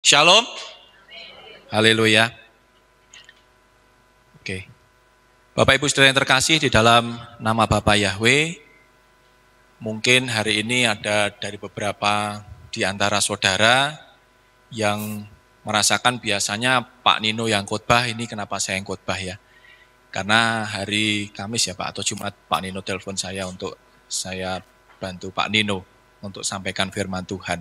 Shalom. Haleluya. Oke. Bapak Ibu Saudara yang terkasih, di dalam nama Bapa Yahweh, mungkin hari ini ada dari beberapa di antara saudara yang merasakan biasanya Pak Nino yang khotbah, ini kenapa saya yang khotbah ya. Karena hari Kamis ya Pak, atau Jumat Pak Nino telepon saya untuk saya bantu Pak Nino untuk sampaikan firman Tuhan.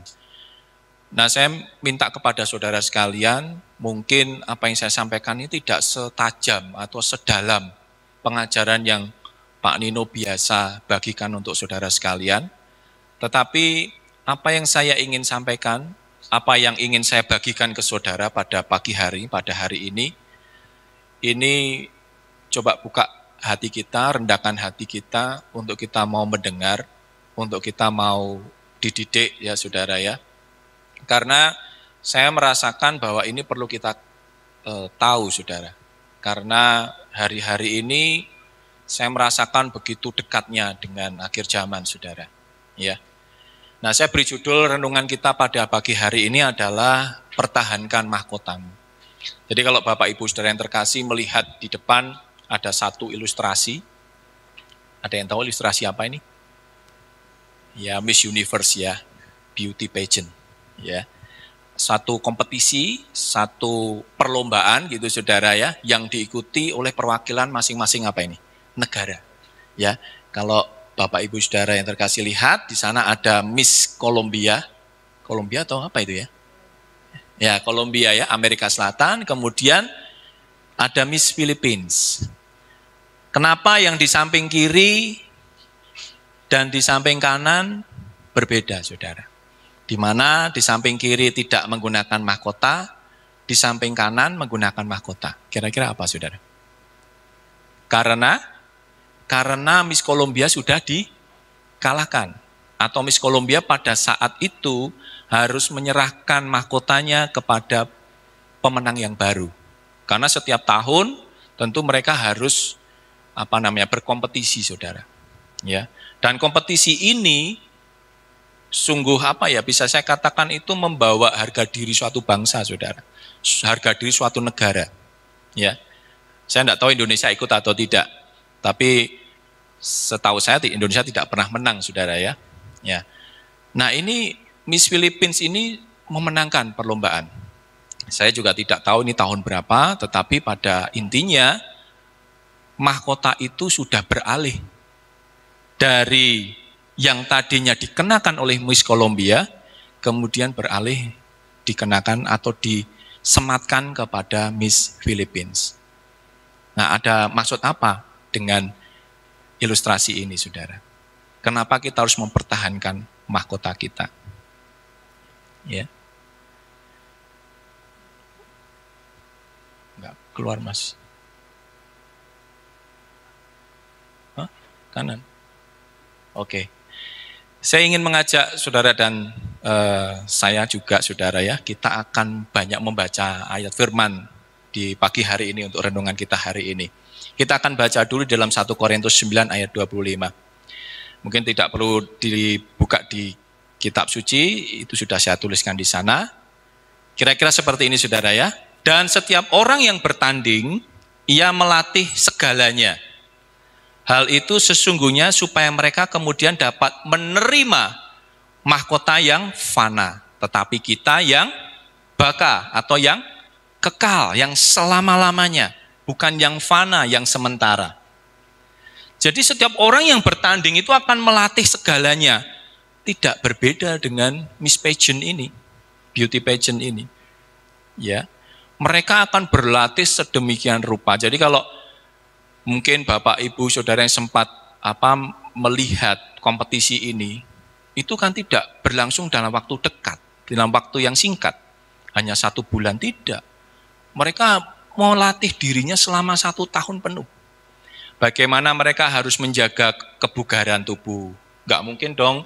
Nah, saya minta kepada saudara sekalian, mungkin apa yang saya sampaikan ini tidak setajam atau sedalam pengajaran yang Pak Nino biasa bagikan untuk saudara sekalian. Tetapi apa yang saya ingin sampaikan, apa yang ingin saya bagikan ke saudara pada pagi hari, pada hari ini coba buka hati kita, rendahkan hati kita untuk kita mau mendengar, untuk kita mau dididik ya saudara ya. Karena saya merasakan bahwa ini perlu kita tahu saudara. Karena hari-hari ini saya merasakan begitu dekatnya dengan akhir zaman saudara. Ya. Nah, saya beri judul renungan kita pada pagi hari ini adalah pertahankan mahkotamu. Jadi kalau Bapak Ibu Saudara yang terkasih melihat di depan ada satu ilustrasi. Ada yang tahu ilustrasi apa ini? Ya, Miss Universe ya, beauty pageant. Ya, satu kompetisi, satu perlombaan gitu saudara ya, yang diikuti oleh perwakilan masing-masing apa ini? Negara. Ya, kalau Bapak Ibu Saudara yang terkasih lihat, di sana ada Miss Colombia. Colombia atau apa itu ya? Ya, Colombia ya, Amerika Selatan, kemudian ada Miss Philippines. Kenapa yang di samping kiri dan di samping kanan berbeda saudara? Di mana di samping kiri tidak menggunakan mahkota, di samping kanan menggunakan mahkota. Kira-kira apa saudara? Karena Miss Colombia sudah dikalahkan. Atau Miss Colombia pada saat itu harus menyerahkan mahkotanya kepada pemenang yang baru. Karena setiap tahun tentu mereka harus berkompetisi saudara. Ya. Dan kompetisi ini sungguh bisa saya katakan itu membawa harga diri suatu bangsa saudara, harga diri suatu negara. Ya, saya tidak tahu Indonesia ikut atau tidak, tapi setahu saya Indonesia tidak pernah menang saudara ya. Ya, nah ini Miss Philippines ini memenangkan perlombaan. Saya juga tidak tahu ini tahun berapa, tetapi pada intinya mahkota itu sudah beralih dari yang tadinya dikenakan oleh Miss Colombia, kemudian beralih dikenakan atau disematkan kepada Miss Philippines. Nah, ada maksud apa dengan ilustrasi ini, saudara? Kenapa kita harus mempertahankan mahkota kita? Ya. Enggak keluar, Mas. Hah? Kanan. Oke. Saya ingin mengajak saudara dan saya juga saudara ya, kita akan banyak membaca ayat firman di pagi hari ini untuk renungan kita hari ini. Kita akan baca dulu dalam 1 Korintus 9 ayat 25. Mungkin tidak perlu dibuka di kitab suci, itu sudah saya tuliskan di sana. Kira-kira seperti ini saudara ya. Dan setiap orang yang bertanding, ia melatih segalanya. Hal itu sesungguhnya supaya mereka kemudian dapat menerima mahkota yang fana. Tetapi kita yang baka atau yang kekal, yang selama-lamanya. Bukan yang fana, yang sementara. Jadi setiap orang yang bertanding itu akan melatih segalanya. Tidak berbeda dengan Miss Pageant ini, beauty pageant ini. Ya, mereka akan berlatih sedemikian rupa. Jadi kalau mungkin Bapak, Ibu, Saudara yang sempat melihat kompetisi ini, itu kan tidak berlangsung dalam waktu dekat, dalam waktu yang singkat, hanya 1 bulan tidak. Mereka mau latih dirinya selama 1 tahun penuh. Bagaimana mereka harus menjaga kebugaran tubuh. Nggak mungkin dong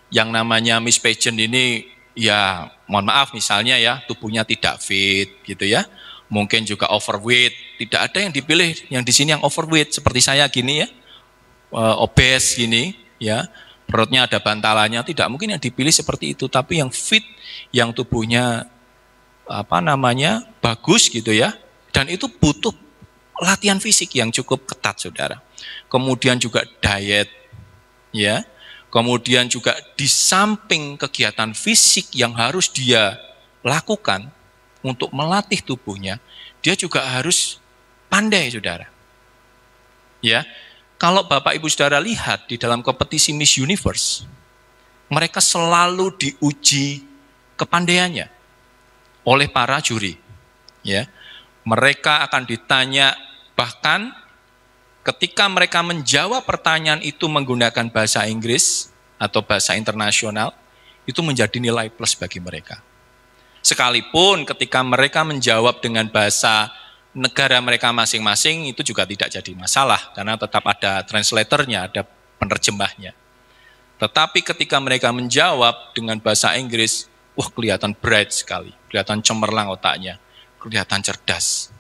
yang namanya Miss Pageant ini, ya mohon maaf misalnya ya, tubuhnya tidak fit gitu ya. Mungkin juga overweight, tidak ada yang dipilih yang di sini yang overweight seperti saya gini ya, obes gini ya, perutnya ada bantalannya, tidak mungkin yang dipilih seperti itu, tapi yang fit, yang tubuhnya bagus gitu ya. Dan itu butuh latihan fisik yang cukup ketat, saudara. Kemudian juga diet, ya. Kemudian juga di samping kegiatan fisik yang harus dia lakukan untuk melatih tubuhnya, dia juga harus pandai, saudara. Ya, kalau Bapak Ibu Saudara lihat di dalam kompetisi Miss Universe, mereka selalu diuji kepandaiannya oleh para juri. Ya, mereka akan ditanya, bahkan ketika mereka menjawab pertanyaan itu menggunakan bahasa Inggris atau bahasa internasional, itu menjadi nilai plus bagi mereka. Sekalipun ketika mereka menjawab dengan bahasa negara mereka masing-masing, itu juga tidak jadi masalah, karena tetap ada translatornya, ada penerjemahnya. Tetapi ketika mereka menjawab dengan bahasa Inggris, wah kelihatan bright sekali, kelihatan cemerlang otaknya, kelihatan cerdas.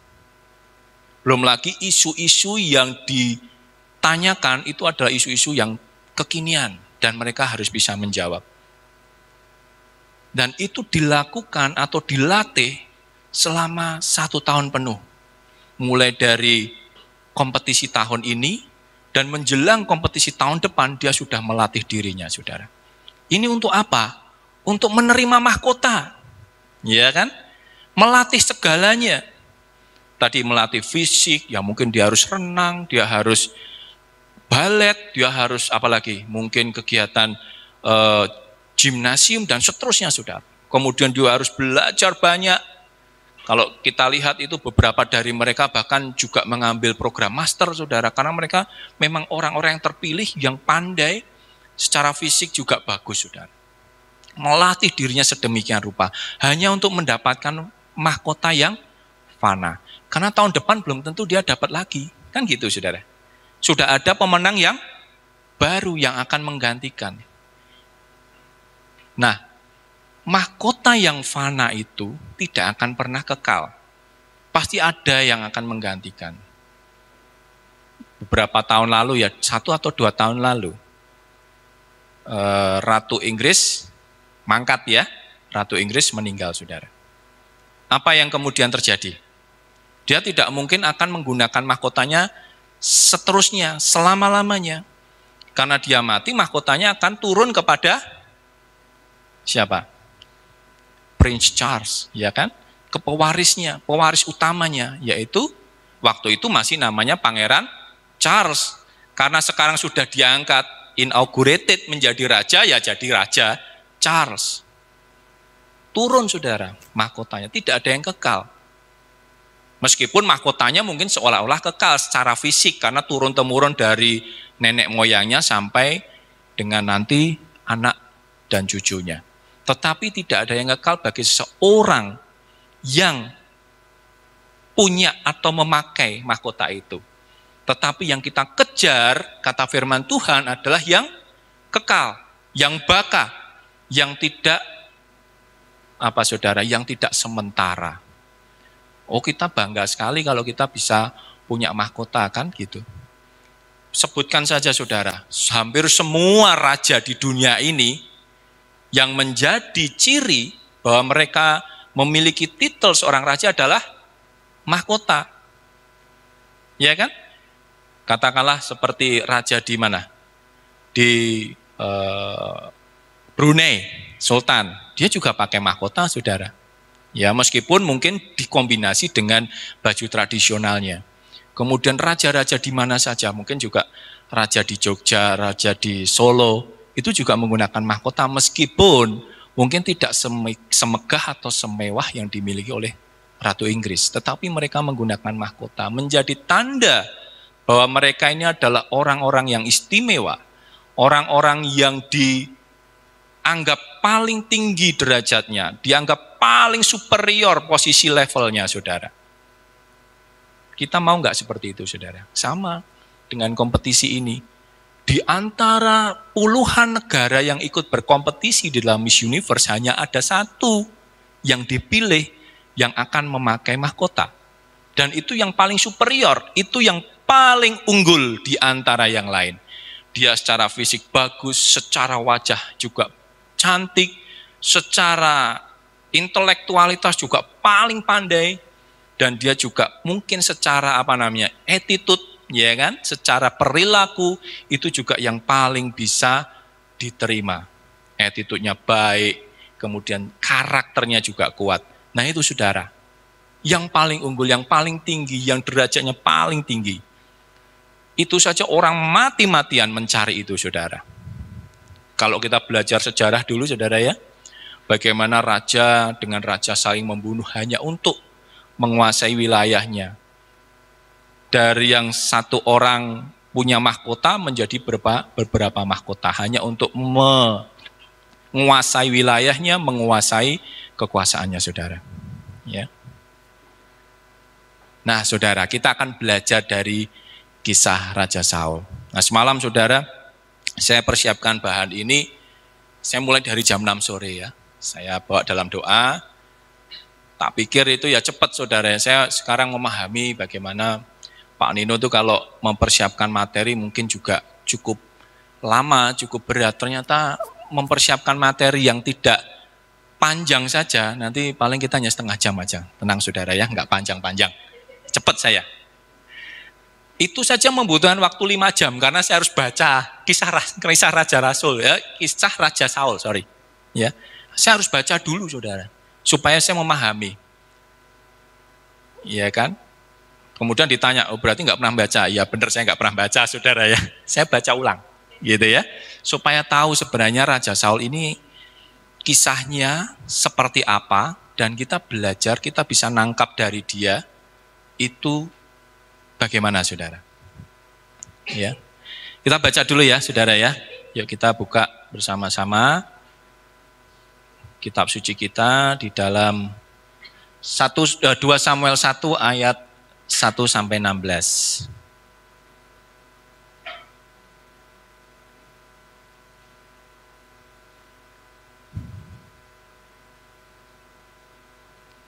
Belum lagi isu-isu yang ditanyakan itu adalah isu-isu yang kekinian, dan mereka harus bisa menjawab. Dan itu dilakukan atau dilatih selama 1 tahun penuh. Mulai dari kompetisi tahun ini, dan menjelang kompetisi tahun depan, dia sudah melatih dirinya, saudara. Ini untuk apa? Untuk menerima mahkota. Ya kan? Melatih segalanya. Tadi melatih fisik, ya mungkin dia harus renang, dia harus balet, dia harus apalagi, mungkin kegiatan gimnasium dan seterusnya, saudara. Kemudian dia harus belajar banyak. Kalau kita lihat itu beberapa dari mereka bahkan juga mengambil program master, saudara, karena mereka memang orang-orang yang terpilih, yang pandai, secara fisik juga bagus, saudara. Melatih dirinya sedemikian rupa, hanya untuk mendapatkan mahkota yang fana. Karena tahun depan belum tentu dia dapat lagi, kan gitu, saudara. Sudah ada pemenang yang baru yang akan menggantikan. Nah, mahkota yang fana itu tidak akan pernah kekal. Pasti ada yang akan menggantikan. Beberapa tahun lalu ya, 1 atau 2 tahun lalu, Ratu Inggris mangkat ya, Ratu Inggris meninggal, saudara. Apa yang kemudian terjadi? Dia tidak mungkin akan menggunakan mahkotanya seterusnya, selama-lamanya. Karena dia mati, mahkotanya akan turun kepada siapa? Prince Charles, ya kan? Ke pewarisnya, pewaris utamanya, yaitu waktu itu masih namanya Pangeran Charles. Karena sekarang sudah diangkat, inaugurated menjadi raja, ya jadi Raja Charles. Turun, saudara, mahkotanya, tidak ada yang kekal. Meskipun mahkotanya mungkin seolah-olah kekal secara fisik, karena turun-temurun dari nenek moyangnya sampai dengan nanti anak dan cucunya. Tetapi tidak ada yang kekal bagi seseorang yang punya atau memakai mahkota itu. Tetapi yang kita kejar, kata firman Tuhan, adalah yang kekal, yang baka, yang tidak, saudara, yang tidak sementara. Oh, kita bangga sekali kalau kita bisa punya mahkota, kan gitu. Sebutkan saja, saudara, hampir semua raja di dunia ini yang menjadi ciri bahwa mereka memiliki titel seorang raja adalah mahkota. Ya kan? Katakanlah seperti raja di mana? Di Brunei, Sultan. Dia juga pakai mahkota, saudara. Ya, meskipun mungkin dikombinasi dengan baju tradisionalnya. Kemudian raja-raja di mana saja, mungkin juga raja di Jogja, raja di Solo, itu juga menggunakan mahkota, meskipun mungkin tidak semegah atau semewah yang dimiliki oleh Ratu Inggris. Tetapi mereka menggunakan mahkota, menjadi tanda bahwa mereka ini adalah orang-orang yang istimewa, orang-orang yang dianggap paling tinggi derajatnya, dianggap paling superior posisi levelnya, saudara. Kita mau nggak seperti itu, saudara? Sama dengan kompetisi ini. Di antara puluhan negara yang ikut berkompetisi di dalam Miss Universe, hanya ada 1 yang dipilih yang akan memakai mahkota. Dan itu yang paling superior, itu yang paling unggul di antara yang lain. Dia secara fisik bagus, secara wajah juga cantik, secara intelektualitas juga paling pandai, dan dia juga mungkin secara attitude, ya kan, secara perilaku itu juga yang paling bisa diterima. Attitude-nya baik, kemudian karakternya juga kuat. Nah itu saudara, yang paling unggul, yang paling tinggi, yang derajatnya paling tinggi. Itu saja orang mati-matian mencari itu saudara. Kalau kita belajar sejarah dulu saudara ya, bagaimana raja dengan raja saling membunuh hanya untuk menguasai wilayahnya. Dari yang satu orang punya mahkota menjadi beberapa mahkota, hanya untuk menguasai wilayahnya, menguasai kekuasaannya saudara. Ya. Nah saudara, kita akan belajar dari kisah Raja Saul. Nah semalam saudara, saya persiapkan bahan ini, saya mulai dari jam 6 sore ya. Saya bawa dalam doa, tak pikir itu ya cepat saudara. Saya sekarang memahami bagaimana Pak Nino itu kalau mempersiapkan materi mungkin juga cukup lama, cukup berat. Ternyata mempersiapkan materi yang tidak panjang saja, nanti paling kita hanya setengah jam aja. Tenang saudara ya, nggak panjang-panjang. Cepat saya. Itu saja membutuhkan waktu 5 jam, karena saya harus baca kisah Raja Rasul, ya, kisah Raja Saul, ya. Saya harus baca dulu saudara, supaya saya memahami. Iya kan? Kemudian ditanya, oh berarti nggak pernah baca? Ya benar, saya nggak pernah baca saudara ya. Saya baca ulang, gitu ya. Supaya tahu sebenarnya Raja Saul ini kisahnya seperti apa, dan kita belajar, kita bisa nangkap dari dia, itu bagaimana saudara. Ya. Kita baca dulu ya saudara ya. Yuk kita buka bersama-sama kitab suci kita di dalam 2 Samuel 1 ayat 1 sampai 16.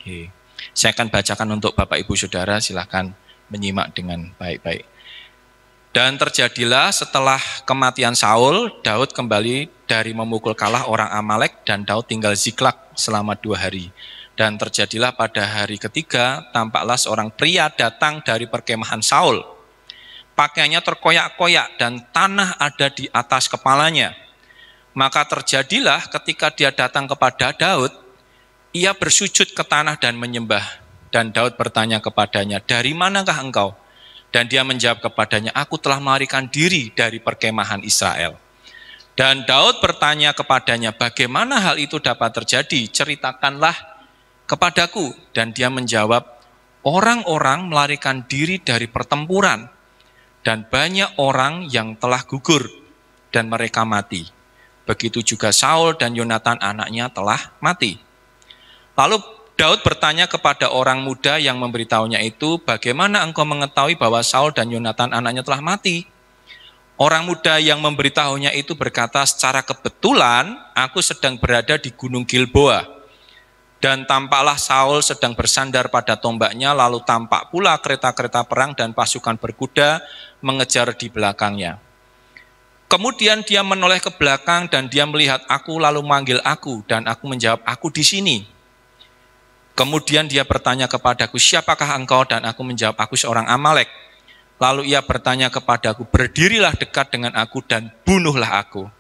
Oke. Saya akan bacakan untuk Bapak Ibu Saudara, silahkan menyimak dengan baik-baik. Dan terjadilah setelah kematian Saul, Daud kembali dari memukul kalah orang Amalek, dan Daud tinggal Ziklag selama 2 hari. Dan terjadilah pada hari ketiga, tampaklah seorang pria datang dari perkemahan Saul. Pakaiannya terkoyak-koyak dan tanah ada di atas kepalanya. Maka terjadilah ketika dia datang kepada Daud, ia bersujud ke tanah dan menyembah. Dan Daud bertanya kepadanya, dari manakah engkau? Dan dia menjawab kepadanya, aku telah melarikan diri dari perkemahan Israel. Dan Daud bertanya kepadanya, bagaimana hal itu dapat terjadi? Ceritakanlah kepadaku. Dan dia menjawab, orang-orang melarikan diri dari pertempuran, dan banyak orang yang telah gugur, dan mereka mati. Begitu juga Saul dan Yonatan anaknya telah mati. Lalu Daud bertanya kepada orang muda yang memberitahunya itu, bagaimana engkau mengetahui bahwa Saul dan Yonatan anaknya telah mati? Orang muda yang memberitahunya itu berkata, secara kebetulan aku sedang berada di Gunung Gilboa. Dan tampaklah Saul sedang bersandar pada tombaknya, lalu tampak pula kereta-kereta perang dan pasukan berkuda mengejar di belakangnya. Kemudian dia menoleh ke belakang dan dia melihat aku, lalu manggil aku, dan aku menjawab, aku di sini. Kemudian dia bertanya kepadaku, siapakah engkau? Dan aku menjawab, aku seorang Amalek. Lalu ia bertanya kepadaku, berdirilah dekat dengan aku dan bunuhlah aku.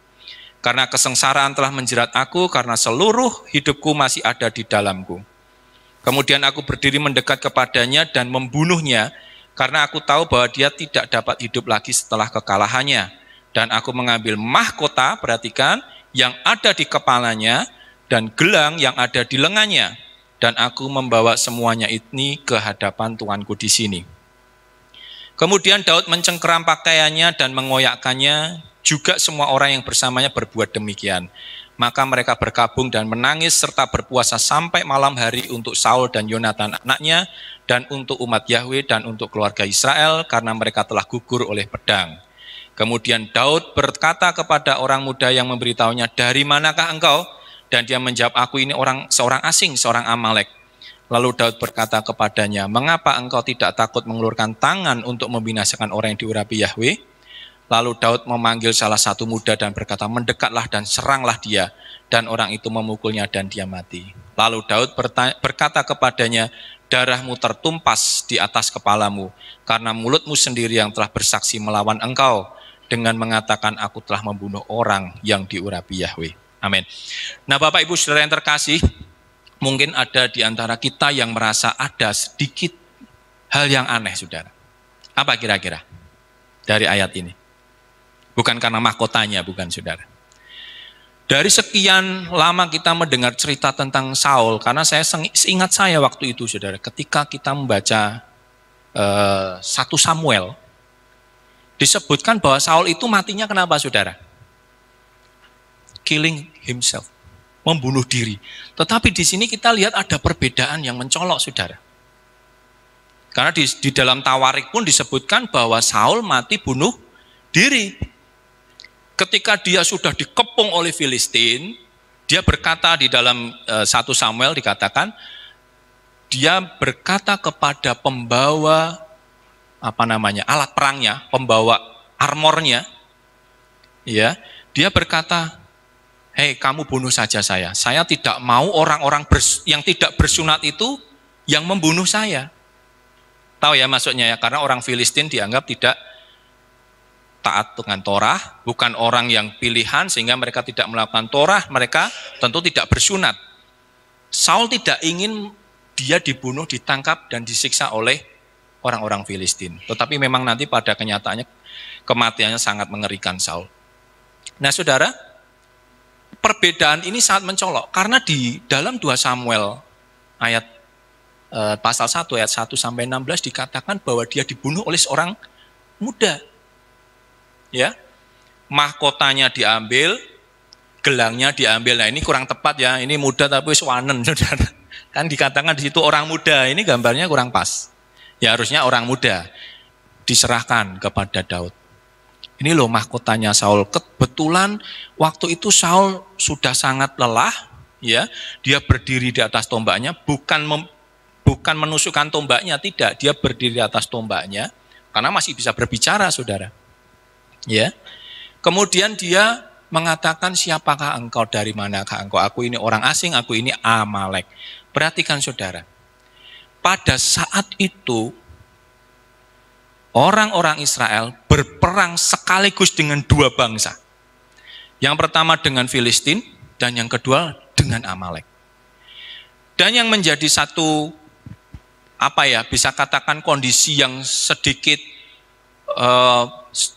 Karena kesengsaraan telah menjerat aku, karena seluruh hidupku masih ada di dalamku. Kemudian aku berdiri mendekat kepadanya dan membunuhnya, karena aku tahu bahwa dia tidak dapat hidup lagi setelah kekalahannya. Dan aku mengambil mahkota, perhatikan, yang ada di kepalanya, dan gelang yang ada di lengannya. Dan aku membawa semuanya ini ke hadapan tuanku di sini. Kemudian Daud mencengkeram pakaiannya dan mengoyakkannya, juga semua orang yang bersamanya berbuat demikian. Maka mereka berkabung dan menangis serta berpuasa sampai malam hari untuk Saul dan Yonatan anaknya, dan untuk umat Yahweh dan untuk keluarga Israel, karena mereka telah gugur oleh pedang. Kemudian Daud berkata kepada orang muda yang memberitahunya, dari manakah engkau? Dan dia menjawab, aku ini seorang asing, seorang Amalek. Lalu Daud berkata kepadanya, mengapa engkau tidak takut mengulurkan tangan untuk membinasakan orang yang diurapi Yahweh? Lalu Daud memanggil salah satu muda dan berkata, mendekatlah dan seranglah dia. Dan orang itu memukulnya dan dia mati. Lalu Daud berkata kepadanya, darahmu tertumpas di atas kepalamu, karena mulutmu sendiri yang telah bersaksi melawan engkau, dengan mengatakan aku telah membunuh orang yang diurapi Yahweh. Amin. Nah Bapak Ibu Saudara yang terkasih, mungkin ada di antara kita yang merasa ada sedikit hal yang aneh, saudara. Apa kira-kira dari ayat ini? Bukan karena mahkotanya, bukan saudara. Dari sekian lama kita mendengar cerita tentang Saul, karena ingat saya waktu itu saudara, ketika kita membaca 1 Samuel, disebutkan bahwa Saul itu matinya kenapa saudara? Killing himself, membunuh diri. Tetapi di sini kita lihat ada perbedaan yang mencolok saudara. Karena di dalam Tawarik pun disebutkan bahwa Saul mati bunuh diri. Ketika dia sudah dikepung oleh Filistin, dia berkata di dalam 1 Samuel dikatakan, dia berkata kepada pembawa alat perangnya, pembawa armornya, ya, dia berkata, hei kamu bunuh saja saya tidak mau orang-orang yang tidak bersunat itu yang membunuh saya. Tahu ya maksudnya ya, karena orang Filistin dianggap tidak taat dengan Torah, bukan orang yang pilihan sehingga mereka tidak melakukan Torah, mereka tentu tidak bersunat. Saul tidak ingin dia dibunuh, ditangkap dan disiksa oleh orang-orang Filistin. Tetapi memang nanti pada kenyataannya kematiannya sangat mengerikan Saul. Nah saudara, perbedaan ini sangat mencolok karena di dalam 2 Samuel ayat pasal 1 ayat 1 sampai 16 dikatakan bahwa dia dibunuh oleh seorang muda. Ya, mahkotanya diambil, gelangnya diambil. Nah ini kurang tepat ya, ini muda tapi swanen, saudara. Kan dikatakan di situ orang muda, ini gambarnya kurang pas. Ya harusnya orang muda diserahkan kepada Daud. Ini loh mahkotanya Saul. Kebetulan waktu itu Saul sudah sangat lelah, ya. Dia berdiri di atas tombaknya, bukan menusukkan tombaknya, tidak. Dia berdiri di atas tombaknya karena masih bisa berbicara, saudara. Ya, kemudian dia mengatakan siapakah engkau, dari manakah engkau? Aku ini orang asing, aku ini Amalek. Perhatikan saudara, pada saat itu orang-orang Israel berperang sekaligus dengan 2 bangsa. Yang pertama dengan Filistin dan yang kedua dengan Amalek. Dan yang menjadi satu bisa katakan kondisi yang sedikit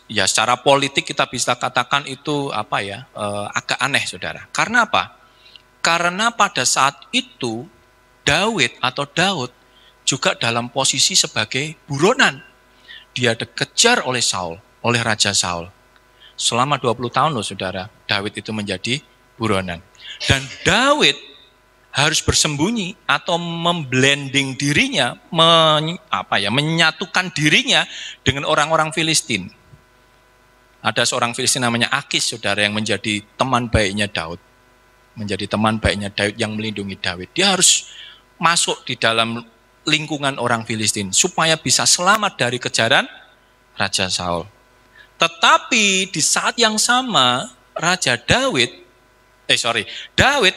ya secara politik kita bisa katakan itu agak aneh saudara. Karena apa? Karena pada saat itu Daud juga dalam posisi sebagai buronan. Dia dikejar oleh Saul, oleh Raja Saul. Selama 20 tahun loh saudara, Daud itu menjadi buronan. Dan Daud harus bersembunyi atau memblending dirinya, menyatukan dirinya dengan orang-orang Filistin. Ada seorang Filistin namanya Akis, saudara, yang menjadi teman baiknya Daud. Menjadi teman baiknya Daud yang melindungi Daud. Dia harus masuk di dalam lingkungan orang Filistin supaya bisa selamat dari kejaran Raja Saul. Tetapi di saat yang sama, Daud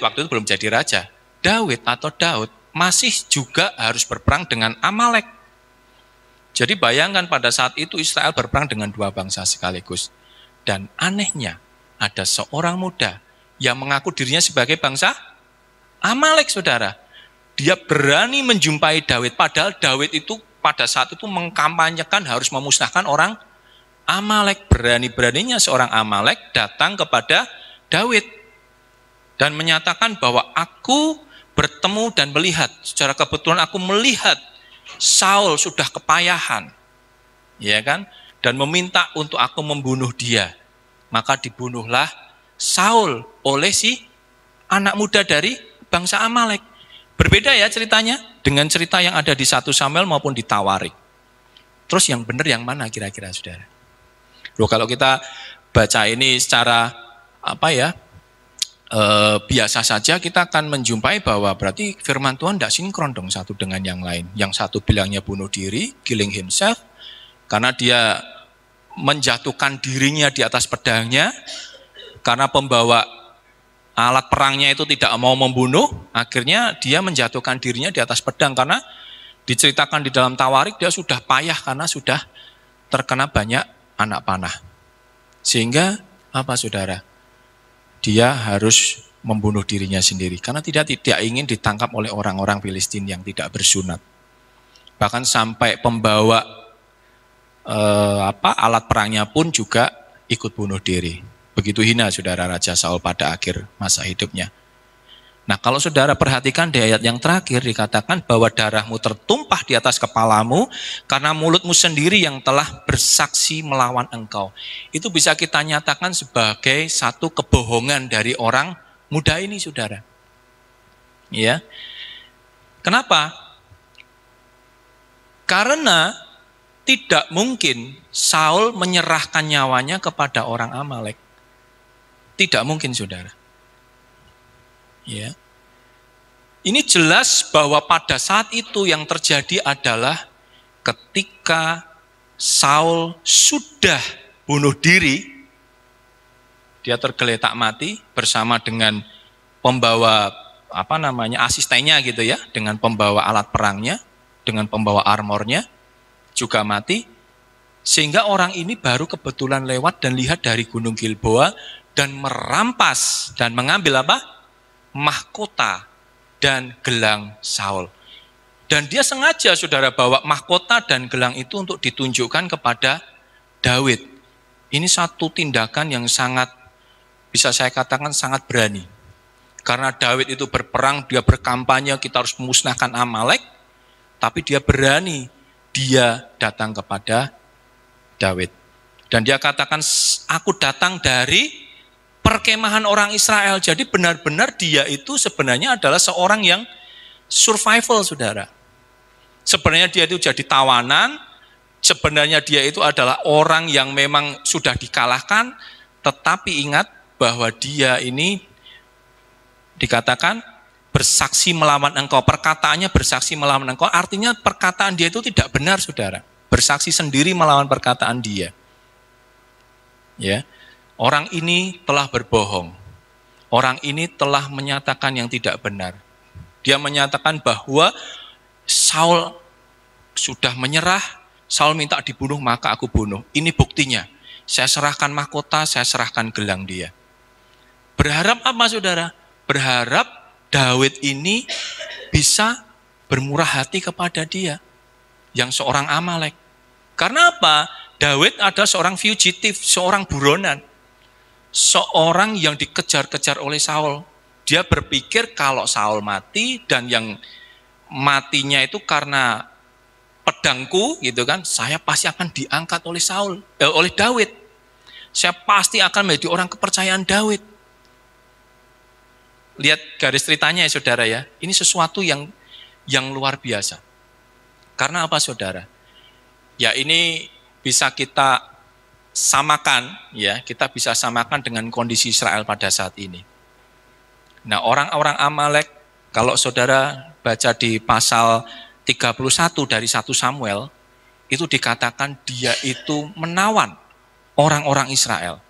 waktu itu belum jadi raja. Daud masih juga harus berperang dengan Amalek. Jadi bayangkan pada saat itu Israel berperang dengan 2 bangsa sekaligus. Dan anehnya ada seorang muda yang mengaku dirinya sebagai bangsa Amalek, saudara. Dia berani menjumpai Daud, padahal Daud itu pada saat itu mengkampanyekan harus memusnahkan orang Amalek. Berani-beraninya seorang Amalek datang kepada Daud dan menyatakan bahwa aku bertemu dan melihat, secara kebetulan aku melihat Saul sudah kepayahan, ya kan, dan meminta untuk aku membunuh dia. Maka dibunuhlah Saul oleh si anak muda dari bangsa Amalek. Berbeda ya ceritanya dengan cerita yang ada di 1 Samuel maupun di Tawarik. Terus yang benar yang mana kira-kira saudara? Loh, kalau kita baca ini secara biasa saja kita akan menjumpai bahwa berarti firman Tuhan tidak sinkron dong satu dengan yang lain. Yang satu bilangnya bunuh diri, killing himself, karena dia menjatuhkan dirinya di atas pedangnya, karena pembawa alat perangnya itu tidak mau membunuh, akhirnya dia menjatuhkan dirinya di atas pedang, karena diceritakan di dalam Tawarik dia sudah payah karena sudah terkena banyak anak panah. Sehingga apa saudara? Dia harus membunuh dirinya sendiri karena tidak ingin ditangkap oleh orang-orang Filistin yang tidak bersunat. Bahkan sampai pembawa alat perangnya pun juga ikut bunuh diri. Begitu hina saudara Raja Saul pada akhir masa hidupnya. Nah, kalau saudara perhatikan di ayat yang terakhir dikatakan bahwa darahmu tertumpah di atas kepalamu karena mulutmu sendiri yang telah bersaksi melawan engkau. Itu bisa kita nyatakan sebagai satu kebohongan dari orang muda ini, saudara. Ya. Kenapa? Karena tidak mungkin Saul menyerahkan nyawanya kepada orang Amalek. Tidak mungkin, saudara. Ya. Ini jelas bahwa pada saat itu yang terjadi adalah ketika Saul sudah bunuh diri, dia tergeletak mati bersama dengan pembawa asistennya gitu ya, dengan pembawa alat perangnya, dengan pembawa armornya juga mati, sehingga orang ini baru kebetulan lewat dan lihat dari Gunung Gilboa dan merampas dan mengambil mahkota dan gelang Saul. Dan dia sengaja saudara bawa mahkota dan gelang itu untuk ditunjukkan kepada Daud. Ini satu tindakan yang sangat, bisa saya katakan sangat berani. Karena Daud itu berperang, dia berkampanye, kita harus memusnahkan Amalek, tapi dia berani, dia datang kepada Daud. Dan dia katakan, aku datang dari perkemahan orang Israel. Jadi benar-benar dia itu sebenarnya adalah seorang yang survival, saudara. Sebenarnya dia itu jadi tawanan, sebenarnya dia itu adalah orang yang memang sudah dikalahkan, tetapi ingat bahwa dia ini dikatakan bersaksi melawan engkau. Perkataannya bersaksi melawan engkau, artinya perkataan dia itu tidak benar, saudara. Bersaksi sendiri melawan perkataan dia. Ya. Orang ini telah berbohong. Orang ini telah menyatakan yang tidak benar. Dia menyatakan bahwa Saul sudah menyerah, Saul minta dibunuh, maka aku bunuh. Ini buktinya. Saya serahkan mahkota, saya serahkan gelang dia. Berharap apa, saudara? Berharap Daud ini bisa bermurah hati kepada dia, yang seorang Amalek. Karena apa? Daud adalah seorang fugitif, seorang buronan. Seorang yang dikejar-kejar oleh Saul. Dia berpikir kalau Saul mati dan yang matinya itu karena pedangku gitu kan, saya pasti akan diangkat oleh oleh Daud. Saya pasti akan menjadi orang kepercayaan Daud. Lihat garis ceritanya ya saudara ya. Ini sesuatu yang luar biasa. Karena apa, saudara? Ya, ini bisa kita samakan, ya, kita bisa samakan dengan kondisi Israel pada saat ini. Nah, orang-orang Amalek, kalau saudara baca di pasal 31 dari 1 Samuel, itu dikatakan dia itu menawan orang-orang Israel.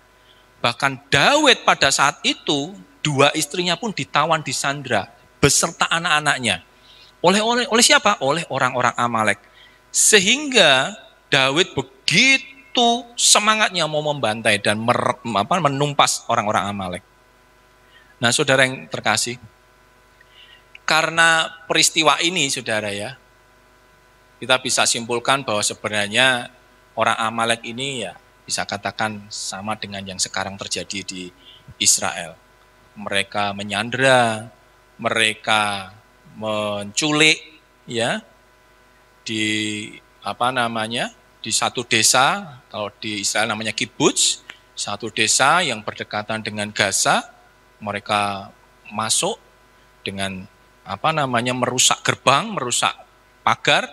Bahkan Daud pada saat itu, 2 istrinya pun ditawan, disandra, beserta anak-anaknya. Oleh siapa? Oleh orang-orang Amalek. Sehingga Daud begitu semangatnya mau membantai dan menumpas orang-orang Amalek. Nah, saudara yang terkasih, karena peristiwa ini, saudara ya, kita bisa simpulkan bahwa sebenarnya orang Amalek ini ya bisa katakan sama dengan yang sekarang terjadi di Israel. Mereka menyandra, mereka menculik, ya, di di satu desa, kalau di Israel namanya kibbutz, satu desa yang berdekatan dengan Gaza, mereka masuk dengan merusak gerbang, merusak pagar,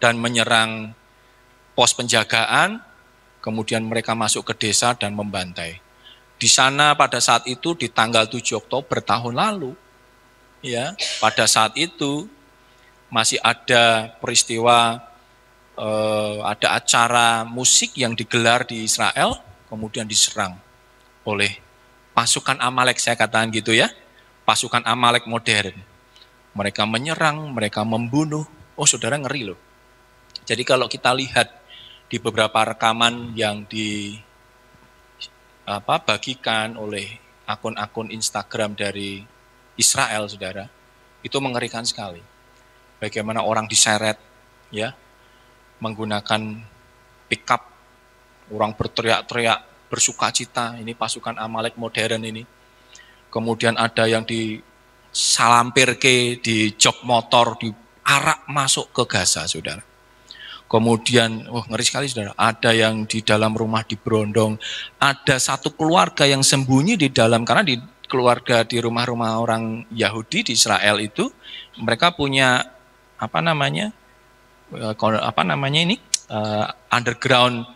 dan menyerang pos penjagaan, kemudian mereka masuk ke desa dan membantai. Di sana pada saat itu di tanggal 7 Oktober tahun lalu, ya, pada saat itu masih ada peristiwa ada acara musik yang digelar di Israel, kemudian diserang oleh pasukan Amalek, saya katakan gitu ya, pasukan Amalek modern. Mereka menyerang, mereka membunuh. Oh saudara, ngeri loh. Jadi kalau kita lihat di beberapa rekaman yang bagikan oleh akun-akun Instagram dari Israel, saudara, itu mengerikan sekali. Bagaimana orang diseret, ya, menggunakan pickup, orang berteriak-teriak, bersukacita, ini pasukan Amalek modern ini. Kemudian ada yang disalampirke di jok motor, diarak masuk ke Gaza, saudara. Kemudian, ngeri sekali saudara, ada yang di dalam rumah diberondong, ada satu keluarga yang sembunyi di dalam, karena di keluarga di rumah-rumah orang Yahudi di Israel itu, mereka punya underground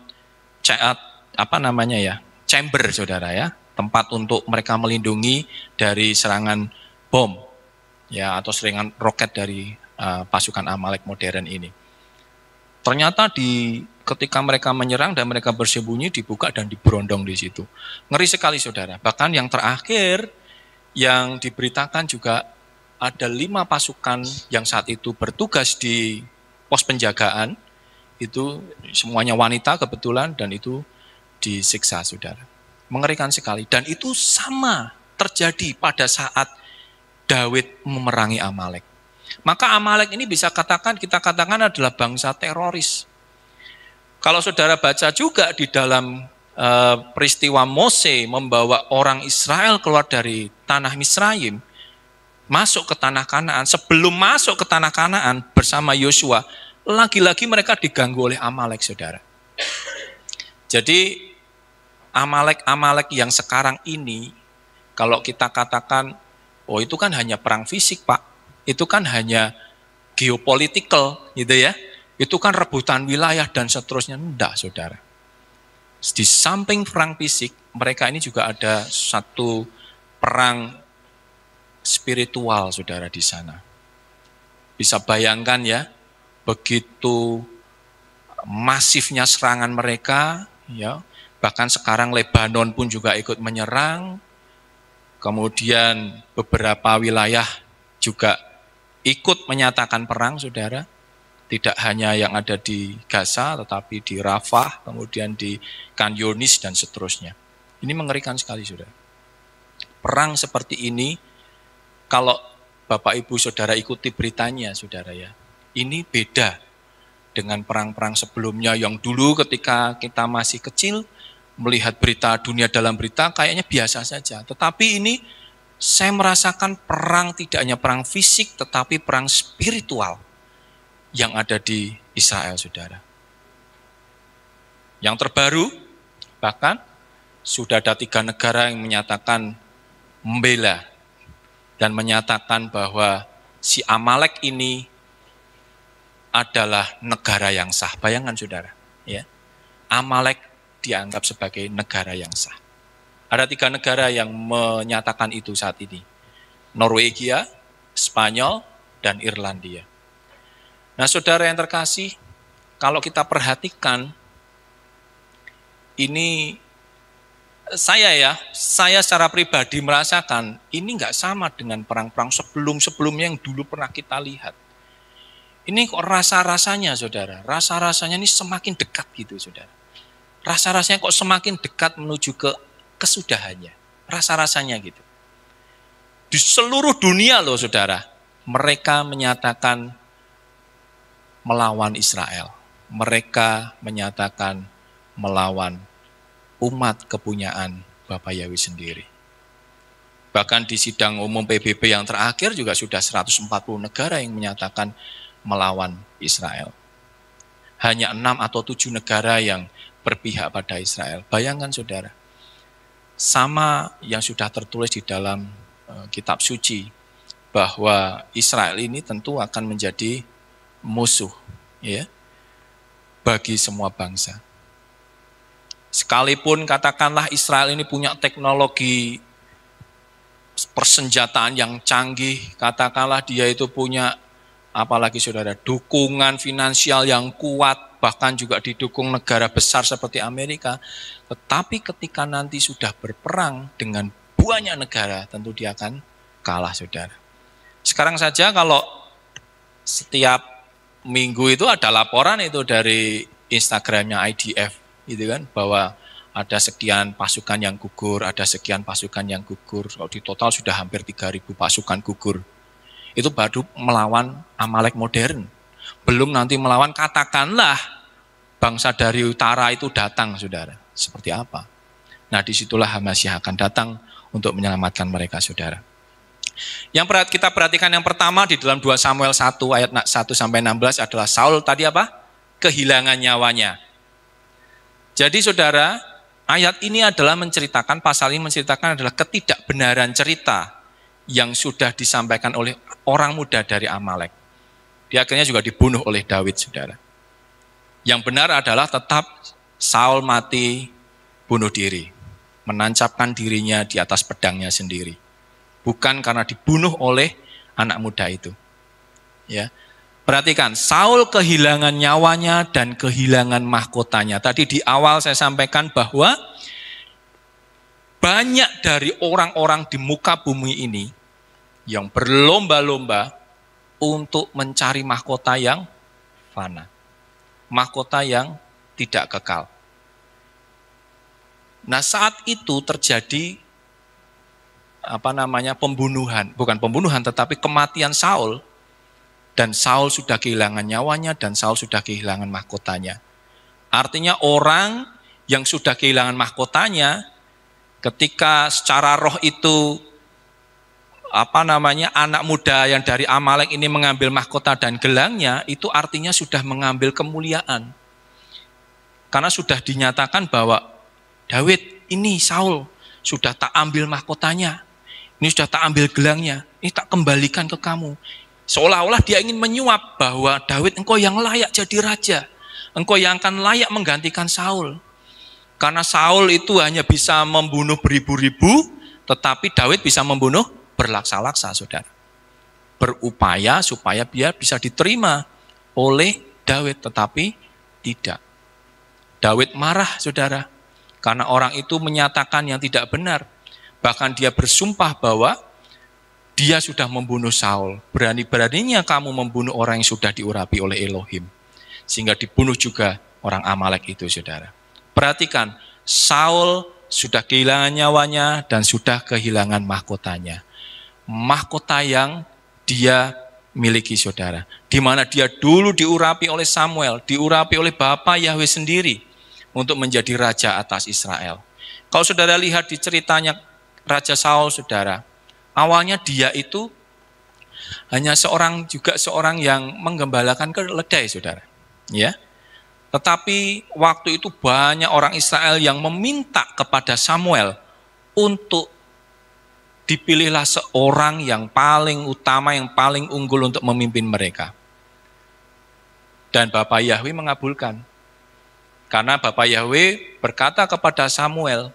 chamber, saudara ya, tempat untuk mereka melindungi dari serangan bom ya atau serangan roket dari pasukan Amalek modern ini. Ternyata ketika mereka menyerang dan mereka bersembunyi, dibuka dan diberondong di situ. Ngeri sekali saudara. Bahkan yang terakhir yang diberitakan juga ada 5 pasukan yang saat itu bertugas di pos penjagaan, itu semuanya wanita kebetulan, dan itu disiksa saudara. Mengerikan sekali. Dan itu sama terjadi pada saat Daud memerangi Amalek. Maka Amalek ini kita katakan adalah bangsa teroris. Kalau saudara baca juga di dalam peristiwa Mose membawa orang Israel keluar dari tanah Misraim, masuk ke tanah Kanaan. Sebelum masuk ke tanah Kanaan bersama Yosua, lagi-lagi mereka diganggu oleh Amalek, saudara. Jadi Amalek yang sekarang ini, kalau kita katakan, oh itu kan hanya perang fisik Pak, itu kan hanya geopolitical gitu ya, itu kan rebutan wilayah dan seterusnya. Enggak saudara. Di samping perang fisik, mereka ini juga ada satu perang spiritual saudara di sana. Bisa bayangkan ya, begitu masifnya serangan mereka, ya, bahkan sekarang Lebanon pun juga ikut menyerang, kemudian beberapa wilayah juga ikut menyatakan perang, saudara. Tidak hanya yang ada di Gaza, tetapi di Rafah, kemudian di Khan Yunis, dan seterusnya. Ini mengerikan sekali, saudara. Perang seperti ini, kalau Bapak Ibu Saudara ikuti beritanya, saudara ya, ini beda dengan perang-perang sebelumnya yang dulu ketika kita masih kecil, melihat berita dunia dalam berita, kayaknya biasa saja. Tetapi ini, saya merasakan perang tidak hanya perang fisik, tetapi perang spiritual yang ada di Israel, saudara. Yang terbaru, bahkan sudah ada 3 negara yang menyatakan membela dan menyatakan bahwa si Amalek ini adalah negara yang sah. Bayangkan saudara, ya, Amalek dianggap sebagai negara yang sah. Ada 3 negara yang menyatakan itu saat ini. Norwegia, Spanyol, dan Irlandia. Nah saudara yang terkasih, kalau kita perhatikan, ini saya secara pribadi merasakan, ini enggak sama dengan perang-perang sebelumnya yang dulu pernah kita lihat. Ini kok rasa-rasanya saudara, rasa-rasanya ini semakin dekat gitu saudara. Rasa-rasanya kok semakin dekat menuju ke kesudahannya, rasa-rasanya gitu. Di seluruh dunia loh saudara, mereka menyatakan melawan Israel. Mereka menyatakan melawan umat kepunyaan Bapak Yahweh sendiri. Bahkan di sidang umum PBB yang terakhir juga sudah 140 negara yang menyatakan melawan Israel. Hanya 6 atau 7 negara yang berpihak pada Israel. Bayangkan saudara, sama yang sudah tertulis di dalam kitab suci, bahwa Israel ini tentu akan menjadi musuh, ya, bagi semua bangsa. Sekalipun katakanlah Israel ini punya teknologi persenjataan yang canggih, katakanlah dia itu punya, apalagi saudara, dukungan finansial yang kuat, bahkan juga didukung negara besar seperti Amerika. Tetapi ketika nanti sudah berperang dengan banyak negara, tentu dia akan kalah, saudara. Sekarang saja kalau setiap minggu itu ada laporan itu dari Instagramnya IDF, gitu kan, bahwa ada sekian pasukan yang gugur, ada sekian pasukan yang gugur. Kalau di total sudah hampir 3.000 pasukan gugur. Itu baru melawan Amalek modern. Belum nanti melawan, katakanlah bangsa dari utara itu datang, saudara. Seperti apa? Nah, disitulah Hamasyah akan datang untuk menyelamatkan mereka, saudara. Yang kita perhatikan yang pertama di dalam 2 Samuel 1 ayat 1-16 adalah Saul tadi apa? Kehilangan nyawanya. Jadi saudara, ayat ini adalah menceritakan, pasal ini menceritakan adalah ketidakbenaran cerita yang sudah disampaikan oleh orang muda dari Amalek. Dia akhirnya juga dibunuh oleh Daud, saudara. Yang benar adalah tetap Saul mati bunuh diri, menancapkan dirinya di atas pedangnya sendiri. Bukan karena dibunuh oleh anak muda itu. Ya. Perhatikan, Saul kehilangan nyawanya dan kehilangan mahkotanya. Tadi di awal saya sampaikan bahwa banyak dari orang-orang di muka bumi ini yang berlomba-lomba untuk mencari mahkota yang fana. Mahkota yang tidak kekal. Nah, saat itu terjadi pembunuhan, bukan pembunuhan tetapi kematian Saul, dan Saul sudah kehilangan nyawanya dan Saul sudah kehilangan mahkotanya. Artinya orang yang sudah kehilangan mahkotanya, ketika secara roh itu anak muda yang dari Amalek ini mengambil mahkota dan gelangnya, itu artinya sudah mengambil kemuliaan. Karena sudah dinyatakan bahwa Daud ini Saul sudah tak ambil mahkotanya, ini sudah tak ambil gelangnya, ini tak kembalikan ke kamu. Seolah-olah dia ingin menyuap bahwa Daud, engkau yang layak jadi raja, engkau yang akan layak menggantikan Saul. Karena Saul itu hanya bisa membunuh beribu-ribu, tetapi Daud bisa membunuh berlaksa-laksa, saudara. Berupaya supaya dia bisa diterima oleh Daud, tetapi tidak. Daud marah, saudara, karena orang itu menyatakan yang tidak benar. Bahkan dia bersumpah bahwa dia sudah membunuh Saul. Berani-beraninya kamu membunuh orang yang sudah diurapi oleh Elohim. Sehingga dibunuh juga orang Amalek itu, saudara. Perhatikan, Saul sudah kehilangan nyawanya dan sudah kehilangan mahkotanya. Mahkota yang dia miliki, saudara. Di mana dia dulu diurapi oleh Samuel, diurapi oleh Bapa Yahweh sendiri untuk menjadi raja atas Israel. Kalau saudara lihat di ceritanya Raja Saul, saudara, awalnya dia itu hanya seorang yang menggembalakan keledai, saudara. Ya. Tetapi waktu itu banyak orang Israel yang meminta kepada Samuel untuk dipilihlah seorang yang paling utama, yang paling unggul untuk memimpin mereka. Dan Bapa Yahweh mengabulkan. Karena Bapa Yahweh berkata kepada Samuel,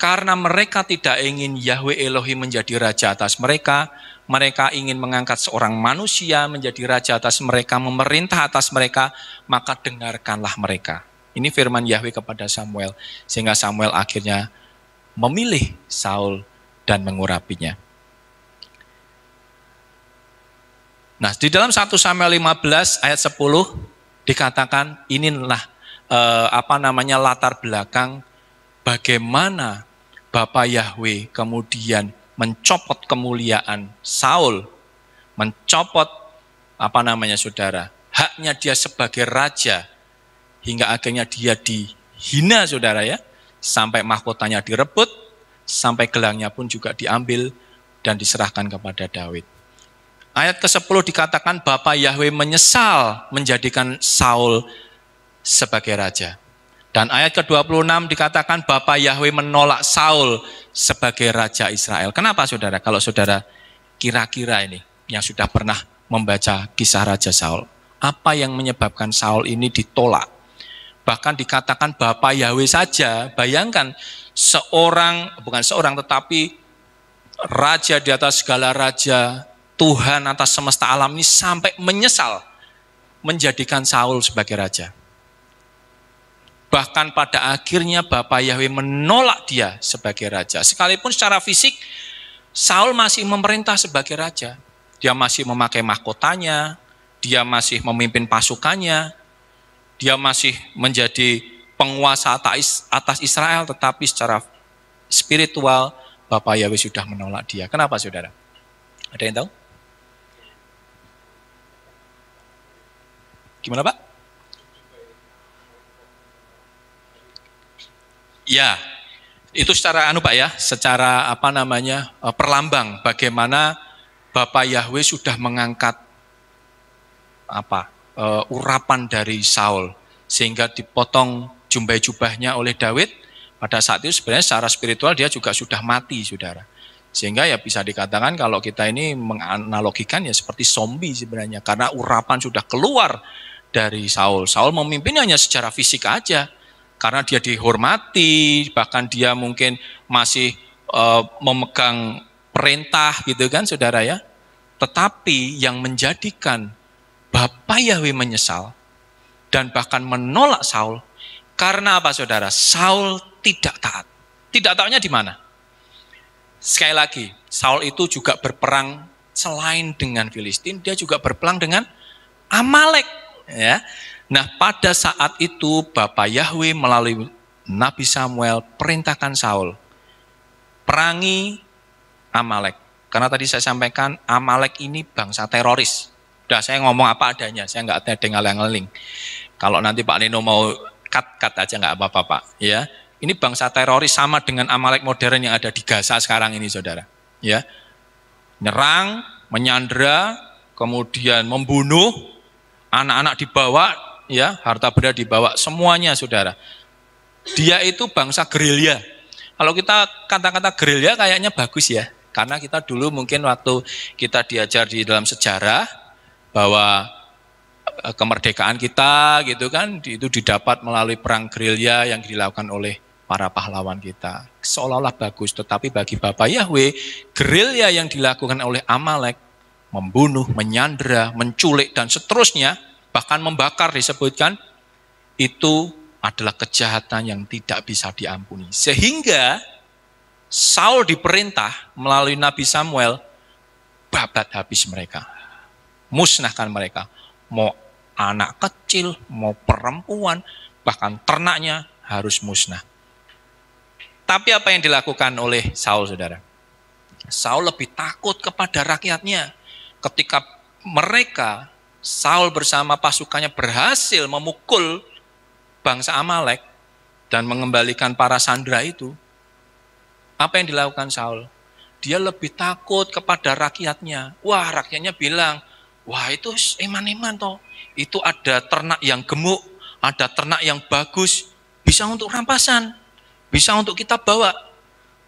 karena mereka tidak ingin Yahweh Elohim menjadi raja atas mereka, mereka ingin mengangkat seorang manusia menjadi raja atas mereka, memerintah atas mereka, maka dengarkanlah mereka. Ini firman Yahweh kepada Samuel, sehingga Samuel akhirnya memilih Saul dan mengurapinya. Nah, di dalam 1 Samuel 15 ayat 10 dikatakan inilah latar belakang bagaimana Bapa Yahweh kemudian mencopot kemuliaan Saul, mencopot saudara, haknya dia sebagai raja, hingga akhirnya dia dihina, saudara ya, sampai mahkotanya direbut, sampai gelangnya pun juga diambil dan diserahkan kepada Daud. Ayat ke-10 dikatakan Bapa Yahweh menyesal menjadikan Saul sebagai raja. Dan ayat ke-26 dikatakan Bapa Yahweh menolak Saul sebagai raja Israel. Kenapa, saudara? Kalau saudara kira-kira ini yang sudah pernah membaca kisah Raja Saul, apa yang menyebabkan Saul ini ditolak? Bahkan dikatakan Bapa Yahweh saja, bayangkan tetapi raja di atas segala raja, Tuhan atas semesta alam ini sampai menyesal menjadikan Saul sebagai raja. Bahkan pada akhirnya Bapa Yahweh menolak dia sebagai raja. Sekalipun secara fisik Saul masih memerintah sebagai raja. Dia masih memakai mahkotanya, dia masih memimpin pasukannya, dia masih menjadi penguasa atas Israel, tetapi secara spiritual Bapa Yahweh sudah menolak dia. Kenapa saudara? Ada yang tahu? Gimana Pak? Ya, itu secara Pak ya, secara perlambang bagaimana Bapa Yahweh sudah mengangkat urapan dari Saul sehingga dipotong jubahnya oleh Daud. Pada saat itu sebenarnya secara spiritual dia juga sudah mati, saudara. Sehingga ya bisa dikatakan kalau kita ini menganalogikan ya seperti zombie sebenarnya karena urapan sudah keluar dari Saul. Saul memimpin hanya secara fisik aja. Karena dia dihormati, bahkan dia mungkin masih memegang perintah gitu kan saudara ya. Tetapi yang menjadikan Bapa Yahweh menyesal dan bahkan menolak Saul, karena apa saudara? Saul tidak taat. Tidak taatnya di mana? Sekali lagi, Saul itu juga berperang selain dengan Filistin, dia juga berperang dengan Amalek. Ya. Nah pada saat itu Bapa Yahweh melalui Nabi Samuel perintahkan Saul, perangi Amalek. Karena tadi saya sampaikan Amalek ini bangsa teroris. Udah saya ngomong apa adanya, saya nggak ada ngalang-ngaling. Kalau nanti Pak Nino mau cut aja nggak apa-apa Pak. Ya, ini bangsa teroris sama dengan Amalek modern yang ada di Gaza sekarang ini saudara. Ya, nyerang, menyandera, kemudian membunuh, anak-anak dibawa, ya, harta benda dibawa, semuanya saudara. Dia itu bangsa gerilya. Kalau kita kata-kata gerilya kayaknya bagus ya, karena kita dulu mungkin waktu kita diajar di dalam sejarah bahwa kemerdekaan kita gitu kan, itu didapat melalui perang gerilya yang dilakukan oleh para pahlawan kita. Seolah-olah bagus, tetapi bagi Bapa Yahweh, gerilya yang dilakukan oleh Amalek, membunuh, menyandera, menculik, dan seterusnya, bahkan membakar disebutkan, itu adalah kejahatan yang tidak bisa diampuni. Sehingga Saul diperintah melalui Nabi Samuel, babat habis mereka, musnahkan mereka. Mau anak kecil, mau perempuan, bahkan ternaknya harus musnah. Tapi apa yang dilakukan oleh Saul, saudara? Saul lebih takut kepada rakyatnya. Ketika mereka, Saul bersama pasukannya berhasil memukul bangsa Amalek dan mengembalikan para sandera itu, apa yang dilakukan Saul? Dia lebih takut kepada rakyatnya. Wah, rakyatnya bilang, wah itu eman-eman toh. Itu ada ternak yang gemuk, ada ternak yang bagus, bisa untuk rampasan, bisa untuk kita bawa.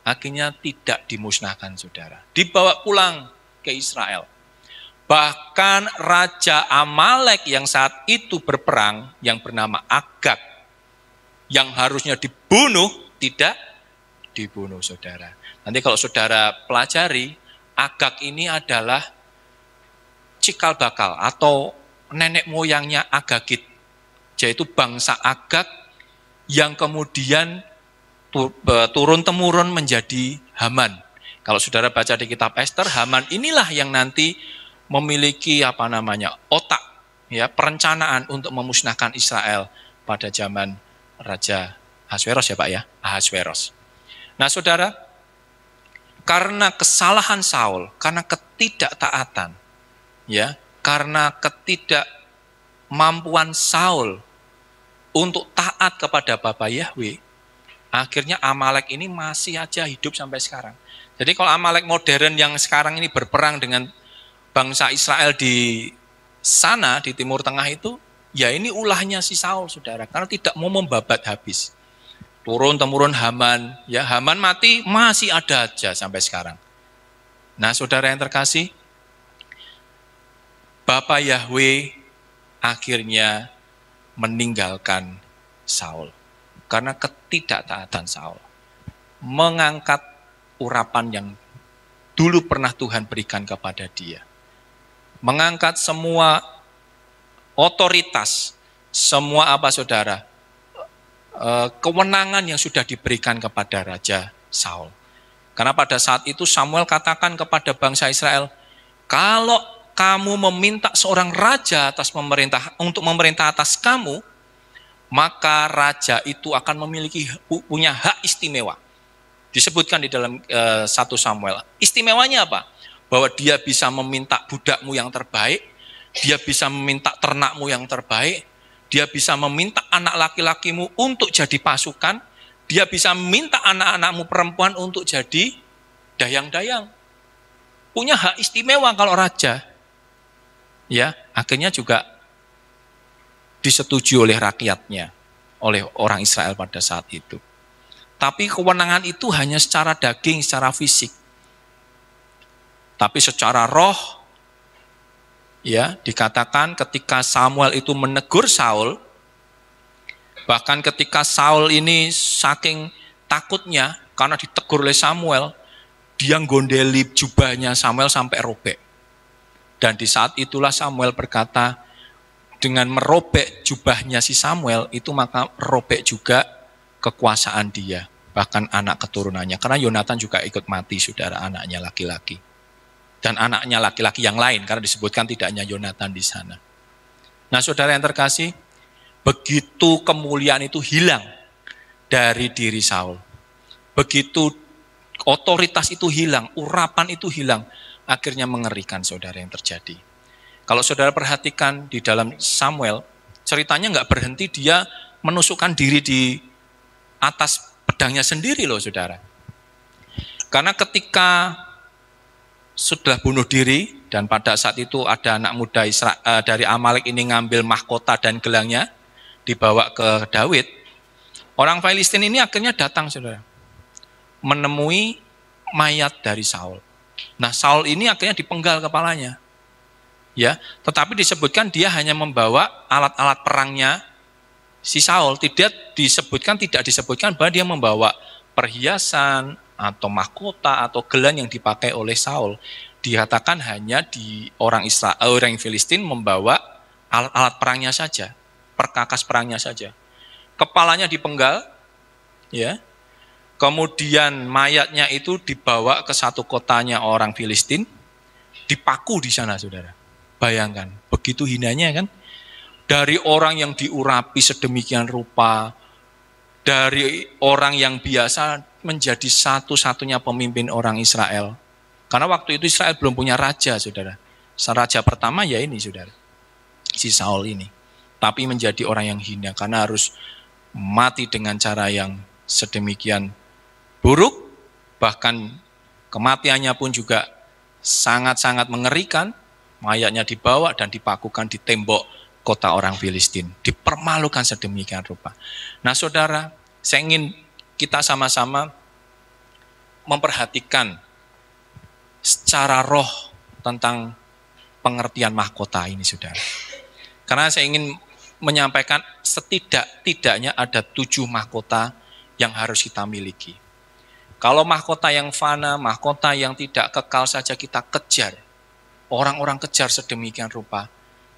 Akhirnya tidak dimusnahkan saudara. Dibawa pulang ke Israel. Bahkan Raja Amalek yang saat itu berperang, yang bernama Agag, yang harusnya dibunuh, tidak dibunuh saudara. Nanti kalau saudara pelajari, Agag ini adalah cikal bakal atau nenek moyangnya Agagit, yaitu bangsa Agag yang kemudian turun-temurun menjadi Haman. Kalau saudara baca di kitab Ester, Haman inilah yang nanti memiliki otak, ya, perencanaan untuk memusnahkan Israel pada zaman Raja Ahasweros ya Pak ya, Ahasweros. Nah saudara, karena kesalahan Saul, karena ketidaktaatan, ya, karena ketidakmampuan Saul untuk taat kepada Bapa Yahweh, akhirnya Amalek ini masih aja hidup sampai sekarang. Jadi kalau Amalek modern yang sekarang ini berperang dengan bangsa Israel di sana, di Timur Tengah itu, ya ini ulahnya si Saul, saudara. Karena tidak mau membabat habis. Turun-temurun Haman, ya Haman mati, masih ada aja sampai sekarang. Nah saudara yang terkasih, Bapa Yahweh akhirnya meninggalkan Saul. Karena ketidaktaatan Saul. Mengangkat urapan yang dulu pernah Tuhan berikan kepada dia. Mengangkat semua otoritas, semua apa saudara, kewenangan yang sudah diberikan kepada Raja Saul. Karena pada saat itu Samuel katakan kepada bangsa Israel, kalau kamu meminta seorang raja untuk memerintah atas kamu, maka raja itu akan punya hak istimewa. Disebutkan di dalam 1 Samuel. Istimewanya apa? Bahwa dia bisa meminta budakmu yang terbaik, dia bisa meminta ternakmu yang terbaik, dia bisa meminta anak laki-lakimu untuk jadi pasukan, dia bisa meminta anak-anakmu perempuan untuk jadi dayang-dayang. Punya hak istimewa kalau raja. Ya, akhirnya juga disetujui oleh rakyatnya, oleh orang Israel pada saat itu. Tapi kewenangan itu hanya secara daging, secara fisik. Tapi secara roh, ya, dikatakan ketika Samuel itu menegur Saul, bahkan ketika Saul ini saking takutnya karena ditegur oleh Samuel, dia gondeli jubahnya Samuel sampai robek. Dan di saat itulah Samuel berkata, dengan merobek jubahnya si Samuel, itu maka robek juga kekuasaan dia, bahkan anak keturunannya. Karena Yonatan juga ikut mati, saudara, anaknya laki-laki. Dan anaknya laki-laki yang lain, karena disebutkan tidak hanya Yonatan di sana. Nah, saudara yang terkasih, begitu kemuliaan itu hilang dari diri Saul, begitu otoritas itu hilang, urapan itu hilang, akhirnya mengerikan, saudara, yang terjadi. Kalau saudara perhatikan di dalam Samuel, ceritanya nggak berhenti dia menusukkan diri di atas pedangnya sendiri loh, saudara. Karena ketika sudah bunuh diri, dan pada saat itu ada anak muda dari Amalek ini ngambil mahkota dan gelangnya, dibawa ke Daud, orang Filistin ini akhirnya datang, saudara, menemui mayat dari Saul. Nah, Saul ini akhirnya dipenggal kepalanya. Ya, tetapi disebutkan dia hanya membawa alat-alat perangnya si Saul. Tidak disebutkan bahwa dia membawa perhiasan atau mahkota atau gelang yang dipakai oleh Saul. Dikatakan hanya di orang Filistin membawa alat-alat perangnya saja, perkakas perangnya saja. Kepalanya dipenggal, ya. Kemudian mayatnya itu dibawa ke satu kotanya orang Filistin, dipaku di sana, saudara. Bayangkan, begitu hinanya kan, dari orang yang diurapi sedemikian rupa, dari orang yang biasa menjadi satu-satunya pemimpin orang Israel. Karena waktu itu Israel belum punya raja, saudara. Raja pertama ya ini, saudara, si Saul ini. Tapi menjadi orang yang hina karena harus mati dengan cara yang sedemikian buruk, bahkan kematiannya pun juga sangat-sangat mengerikan. Mayatnya dibawa dan dipakukan di tembok kota orang Filistin. Dipermalukan sedemikian rupa. Nah, saudara, saya ingin kita sama-sama memperhatikan secara roh tentang pengertian mahkota ini, saudara. Karena saya ingin menyampaikan setidaknya ada 7 mahkota yang harus kita miliki. Kalau mahkota yang fana, mahkota yang tidak kekal saja kita kejar, orang-orang kejar sedemikian rupa,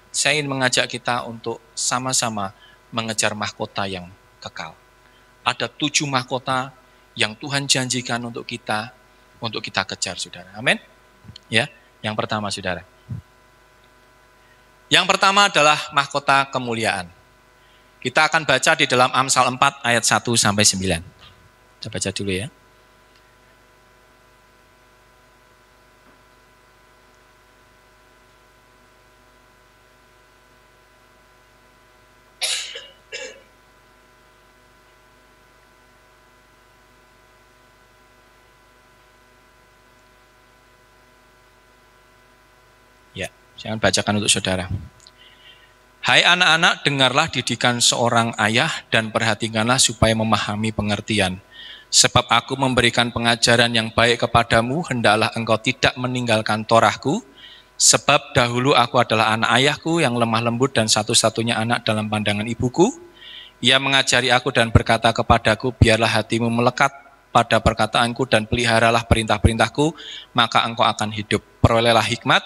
saya ingin mengajak kita untuk sama-sama mengejar mahkota yang kekal. Ada 7 mahkota yang Tuhan janjikan untuk kita kejar, saudara. Amin. Ya, yang pertama, saudara. Yang pertama adalah mahkota kemuliaan. Kita akan baca di dalam Amsal 4 ayat 1-9. Kita baca dulu ya. Saya akan bacakan untuk saudara. Hai anak-anak, dengarlah didikan seorang ayah dan perhatikanlah supaya memahami pengertian. Sebab aku memberikan pengajaran yang baik kepadamu, hendaklah engkau tidak meninggalkan Torahku. Sebab dahulu aku adalah anak ayahku yang lemah lembut dan satu-satunya anak dalam pandangan ibuku. Ia mengajari aku dan berkata kepadaku, biarlah hatimu melekat pada perkataanku dan peliharalah perintah-perintahku, maka engkau akan hidup. Perolehlah hikmat,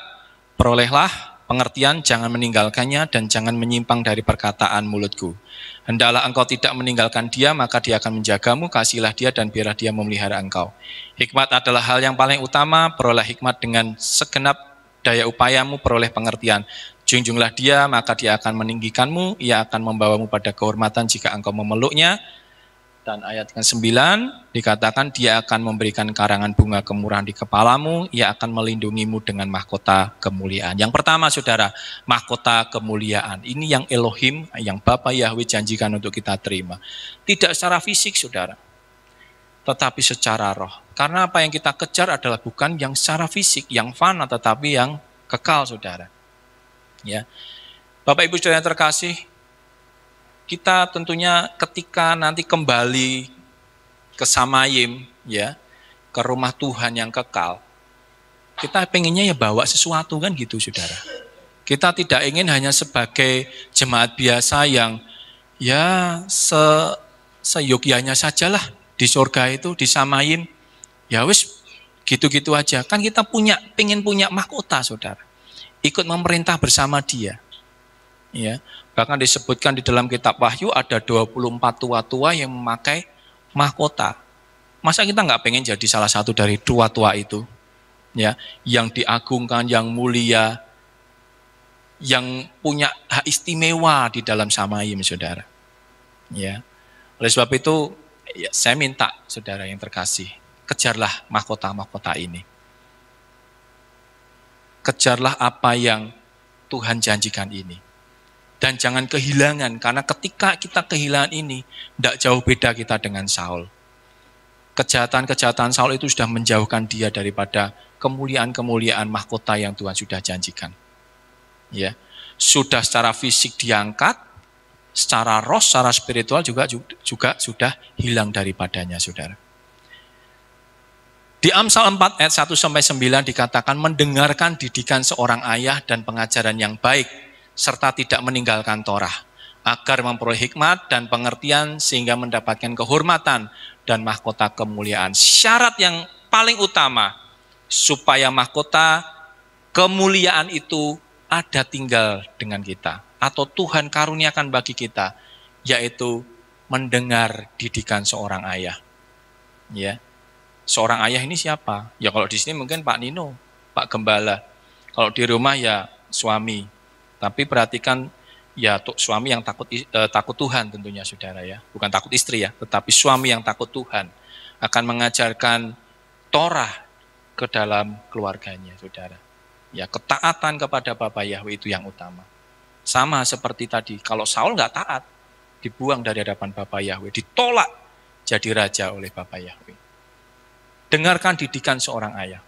perolehlah pengertian, jangan meninggalkannya dan jangan menyimpang dari perkataan mulutku. Hendaklah engkau tidak meninggalkan dia, maka dia akan menjagamu, kasihilah dia dan biarlah dia memelihara engkau. Hikmat adalah hal yang paling utama, peroleh hikmat dengan segenap daya upayamu, peroleh pengertian. Junjunglah dia, maka dia akan meninggikanmu, ia akan membawamu pada kehormatan jika engkau memeluknya. Dan ayat ke-9 dikatakan dia akan memberikan karangan bunga kemurahan di kepalamu, ia akan melindungimu dengan mahkota kemuliaan. Yang pertama saudara, mahkota kemuliaan. Ini yang Elohim, yang Bapa Yahweh janjikan untuk kita terima. Tidak secara fisik saudara, tetapi secara roh. Karena apa yang kita kejar adalah bukan yang secara fisik, yang fana, tetapi yang kekal saudara. Ya, Bapak Ibu saudara yang terkasih, kita tentunya ketika nanti kembali ke Samayim, ya, ke rumah Tuhan yang kekal, kita pengennya ya bawa sesuatu kan gitu saudara. Kita tidak ingin hanya sebagai jemaat biasa yang ya seyogyanya sajalah di surga itu, di Samayim, ya wis gitu-gitu aja. Kan kita pengen punya mahkota saudara, ikut memerintah bersama dia. Ya, bahkan disebutkan di dalam kitab Wahyu ada 24 tua-tua yang memakai mahkota. Masa kita nggak pengen jadi salah satu dari tua-tua itu? Ya, yang diagungkan, yang mulia, yang punya hak istimewa di dalam Samayim, saudara. Ya, oleh sebab itu, ya, saya minta saudara yang terkasih, kejarlah mahkota-mahkota ini. Kejarlah apa yang Tuhan janjikan ini. Dan jangan kehilangan, karena ketika kita kehilangan ini, tidak jauh beda kita dengan Saul. Kejahatan-kejahatan Saul itu sudah menjauhkan dia daripada kemuliaan-kemuliaan mahkota yang Tuhan sudah janjikan. Ya, sudah secara fisik diangkat, secara roh, secara spiritual juga sudah hilang daripadanya, saudara. Di Amsal 4 ayat 1-9 dikatakan mendengarkan didikan seorang ayah dan pengajaran yang baik, serta tidak meninggalkan Torah, agar memperoleh hikmat dan pengertian sehingga mendapatkan kehormatan dan mahkota kemuliaan. Syarat yang paling utama supaya mahkota kemuliaan itu ada tinggal dengan kita, atau Tuhan karuniakan bagi kita, yaitu mendengar didikan seorang ayah. Ya, seorang ayah ini siapa? Ya kalau di sini mungkin Pak Nino, Pak Gembala. Kalau di rumah ya suami. Tapi perhatikan ya suami yang takut Tuhan tentunya saudara ya. Bukan takut istri ya, tetapi suami yang takut Tuhan akan mengajarkan Torah ke dalam keluarganya saudara. Ya, ketaatan kepada Bapa Yahweh itu yang utama. Sama seperti tadi, kalau Saul nggak taat, dibuang dari hadapan Bapa Yahweh, ditolak jadi raja oleh Bapa Yahweh. Dengarkan didikan seorang ayah.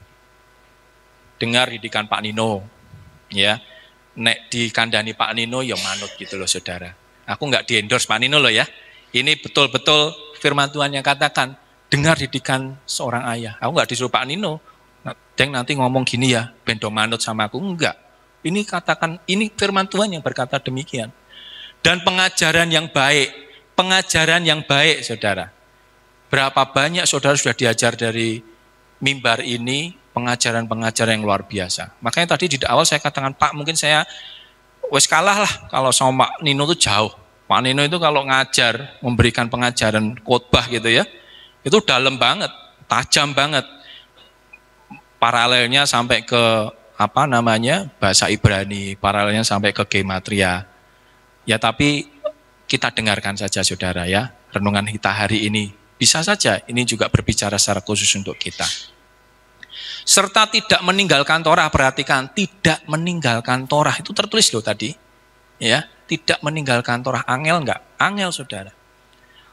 Dengar didikan Pak Nino, ya. Nek dikandani Pak Nino ya manut gitu loh saudara. Aku nggak di-endorse Pak Nino loh ya. Ini betul-betul firman Tuhan yang katakan, dengar didikan seorang ayah. Aku nggak disuruh Pak Nino, Deng nanti ngomong gini ya, bendo manut sama aku. Enggak. Ini katakan, ini firman Tuhan yang berkata demikian. Dan pengajaran yang baik saudara. Berapa banyak saudara sudah diajar dari mimbar ini, pengajaran-pengajaran yang luar biasa. Makanya tadi di awal saya katakan, Pak mungkin saya wes kalah lah kalau sama Pak Nino itu jauh. Pak Nino itu kalau ngajar, memberikan pengajaran khotbah gitu ya, itu dalam banget, tajam banget. Paralelnya sampai ke bahasa Ibrani, paralelnya sampai ke gematria. Ya tapi kita dengarkan saja saudara ya, renungan kita hari ini. Bisa saja ini juga berbicara secara khusus untuk kita. Serta tidak meninggalkan Torah, perhatikan, tidak meninggalkan Torah, itu tertulis loh tadi. Ya, tidak meninggalkan Torah, angel enggak? Angel saudara.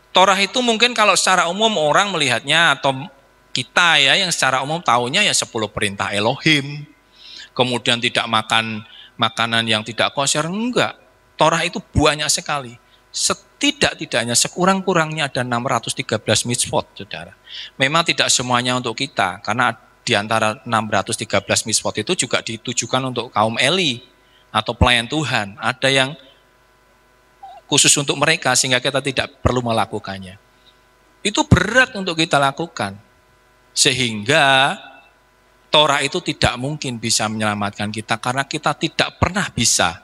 Torah itu mungkin kalau secara umum orang melihatnya, atau kita ya yang secara umum taunya ya 10 perintah Elohim, kemudian tidak makan makanan yang tidak kosher, enggak. Torah itu banyak sekali. Setidak-tidaknya sekurang-kurangnya ada 613 mitzvot, saudara. Memang tidak semuanya untuk kita, karena di antara 613 mitzvot itu juga ditujukan untuk kaum Eli atau pelayan Tuhan. Ada yang khusus untuk mereka sehingga kita tidak perlu melakukannya. Itu berat untuk kita lakukan. Sehingga Torah itu tidak mungkin bisa menyelamatkan kita karena kita tidak pernah bisa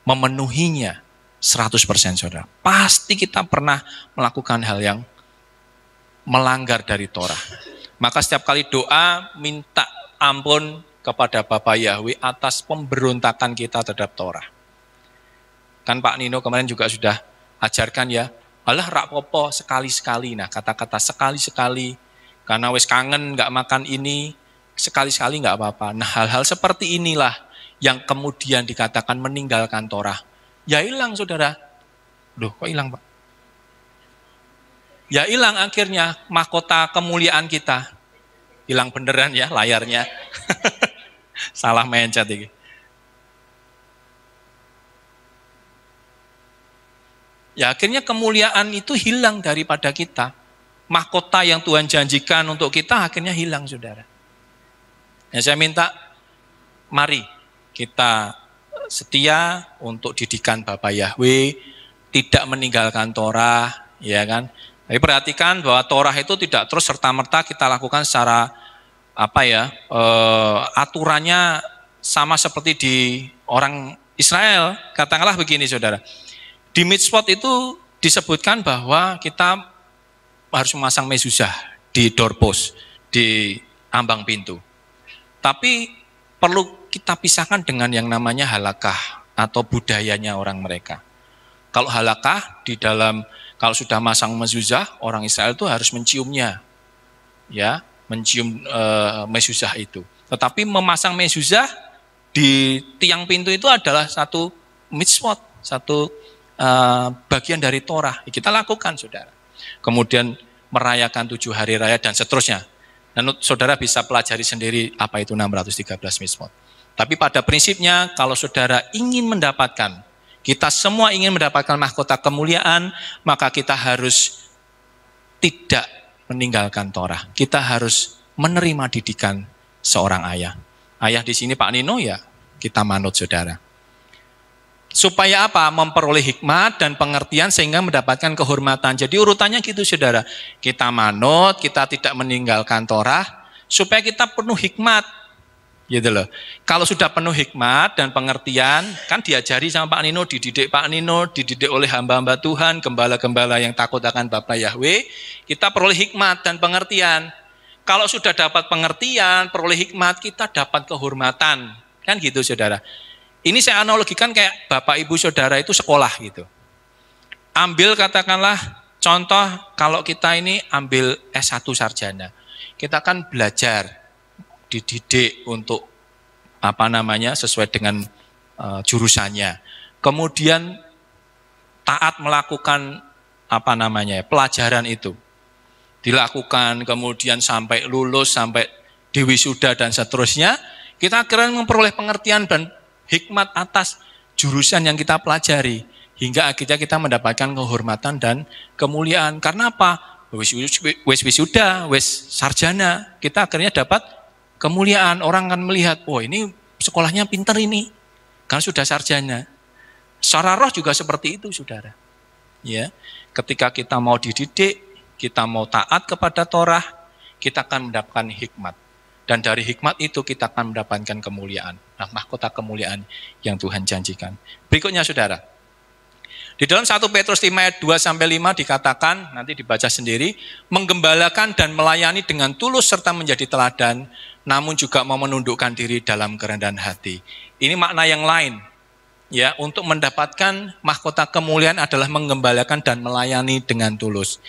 memenuhinya 100%, saudara. Pasti kita pernah melakukan hal yang melanggar dari Torah. Maka setiap kali doa minta ampun kepada Bapa Yahweh atas pemberontakan kita terhadap Torah. Kan Pak Nino kemarin juga sudah ajarkan ya, alah rak popo sekali-sekali. Nah, kata-kata sekali-sekali, karena wis kangen nggak makan ini, sekali-sekali nggak apa-apa. Nah, hal-hal seperti inilah yang kemudian dikatakan meninggalkan Torah. Ya hilang, saudara. Loh, kok hilang, Pak? Ya hilang akhirnya mahkota kemuliaan kita. Hilang beneran ya layarnya. Salah mencet ini. Ya akhirnya kemuliaan itu hilang daripada kita. Mahkota yang Tuhan janjikan untuk kita akhirnya hilang, saudara. Ya, saya minta, mari kita setia untuk didikan Bapa Yahweh, tidak meninggalkan Torah, ya kan? Tapi perhatikan bahwa Torah itu tidak terus serta-merta kita lakukan secara aturannya sama seperti di orang Israel. Katakanlah begini, saudara. Di mitzvot itu disebutkan bahwa kita harus memasang mezuzah di doorpost, di ambang pintu. Tapi perlu kita pisahkan dengan yang namanya halakah atau budayanya orang mereka. Kalau halakah kalau sudah masang mezuzah, orang Israel itu harus menciumnya, ya, mencium mezuzah itu. Tetapi memasang mezuzah di tiang pintu itu adalah satu mitzvot, satu bagian dari Torah. Kita lakukan, saudara. Kemudian merayakan 7 hari raya dan seterusnya. Dan saudara bisa pelajari sendiri apa itu 613 mitzvot. Tapi pada prinsipnya kalau saudara ingin mendapatkan, kita semua ingin mendapatkan mahkota kemuliaan, maka kita harus tidak meninggalkan Torah. Kita harus menerima didikan seorang ayah. Ayah di sini Pak Nino, ya kita manut, saudara. Supaya apa? Memperoleh hikmat dan pengertian sehingga mendapatkan kehormatan. Jadi urutannya gitu, saudara. Kita manut, kita tidak meninggalkan Torah, supaya kita penuh hikmat. Gitu loh. Kalau sudah penuh hikmat dan pengertian, kan diajari sama Pak Nino, dididik oleh hamba-hamba Tuhan, gembala-gembala yang takut akan Bapa Yahweh, kita peroleh hikmat dan pengertian. Kalau sudah dapat pengertian, peroleh hikmat, kita dapat kehormatan. Kan gitu, saudara. Ini saya analogikan kayak Bapak Ibu Saudara itu sekolah gitu. Ambil katakanlah contoh kalau kita ini ambil S1 sarjana. Kita kan belajar, dididik untuk sesuai dengan jurusannya. Kemudian taat melakukan pelajaran itu. Dilakukan kemudian sampai lulus, sampai diwisuda dan seterusnya. Kita akhirnya memperoleh pengertian dan hikmat atas jurusan yang kita pelajari. Hingga akhirnya kita mendapatkan kehormatan dan kemuliaan. Karena apa? Wis wisuda, wis sarjana. Kita akhirnya dapat kemuliaan. Orang akan melihat, oh ini sekolahnya pinter ini. Karena sudah sarjana. Secara roh juga seperti itu, saudara. Ya, ketika kita mau dididik, kita mau taat kepada Torah, kita akan mendapatkan hikmat. Dan dari hikmat itu kita akan mendapatkan kemuliaan. Nah, mahkota kemuliaan yang Tuhan janjikan. Berikutnya, saudara. Di dalam 1 Petrus 5 ayat 2-5 dikatakan, nanti dibaca sendiri, menggembalakan dan melayani dengan tulus serta menjadi teladan, namun juga mau menundukkan diri dalam kerendahan hati. Ini makna yang lain. Ya, untuk mendapatkan mahkota kemuliaan adalah menggembalakan dan melayani dengan tulus.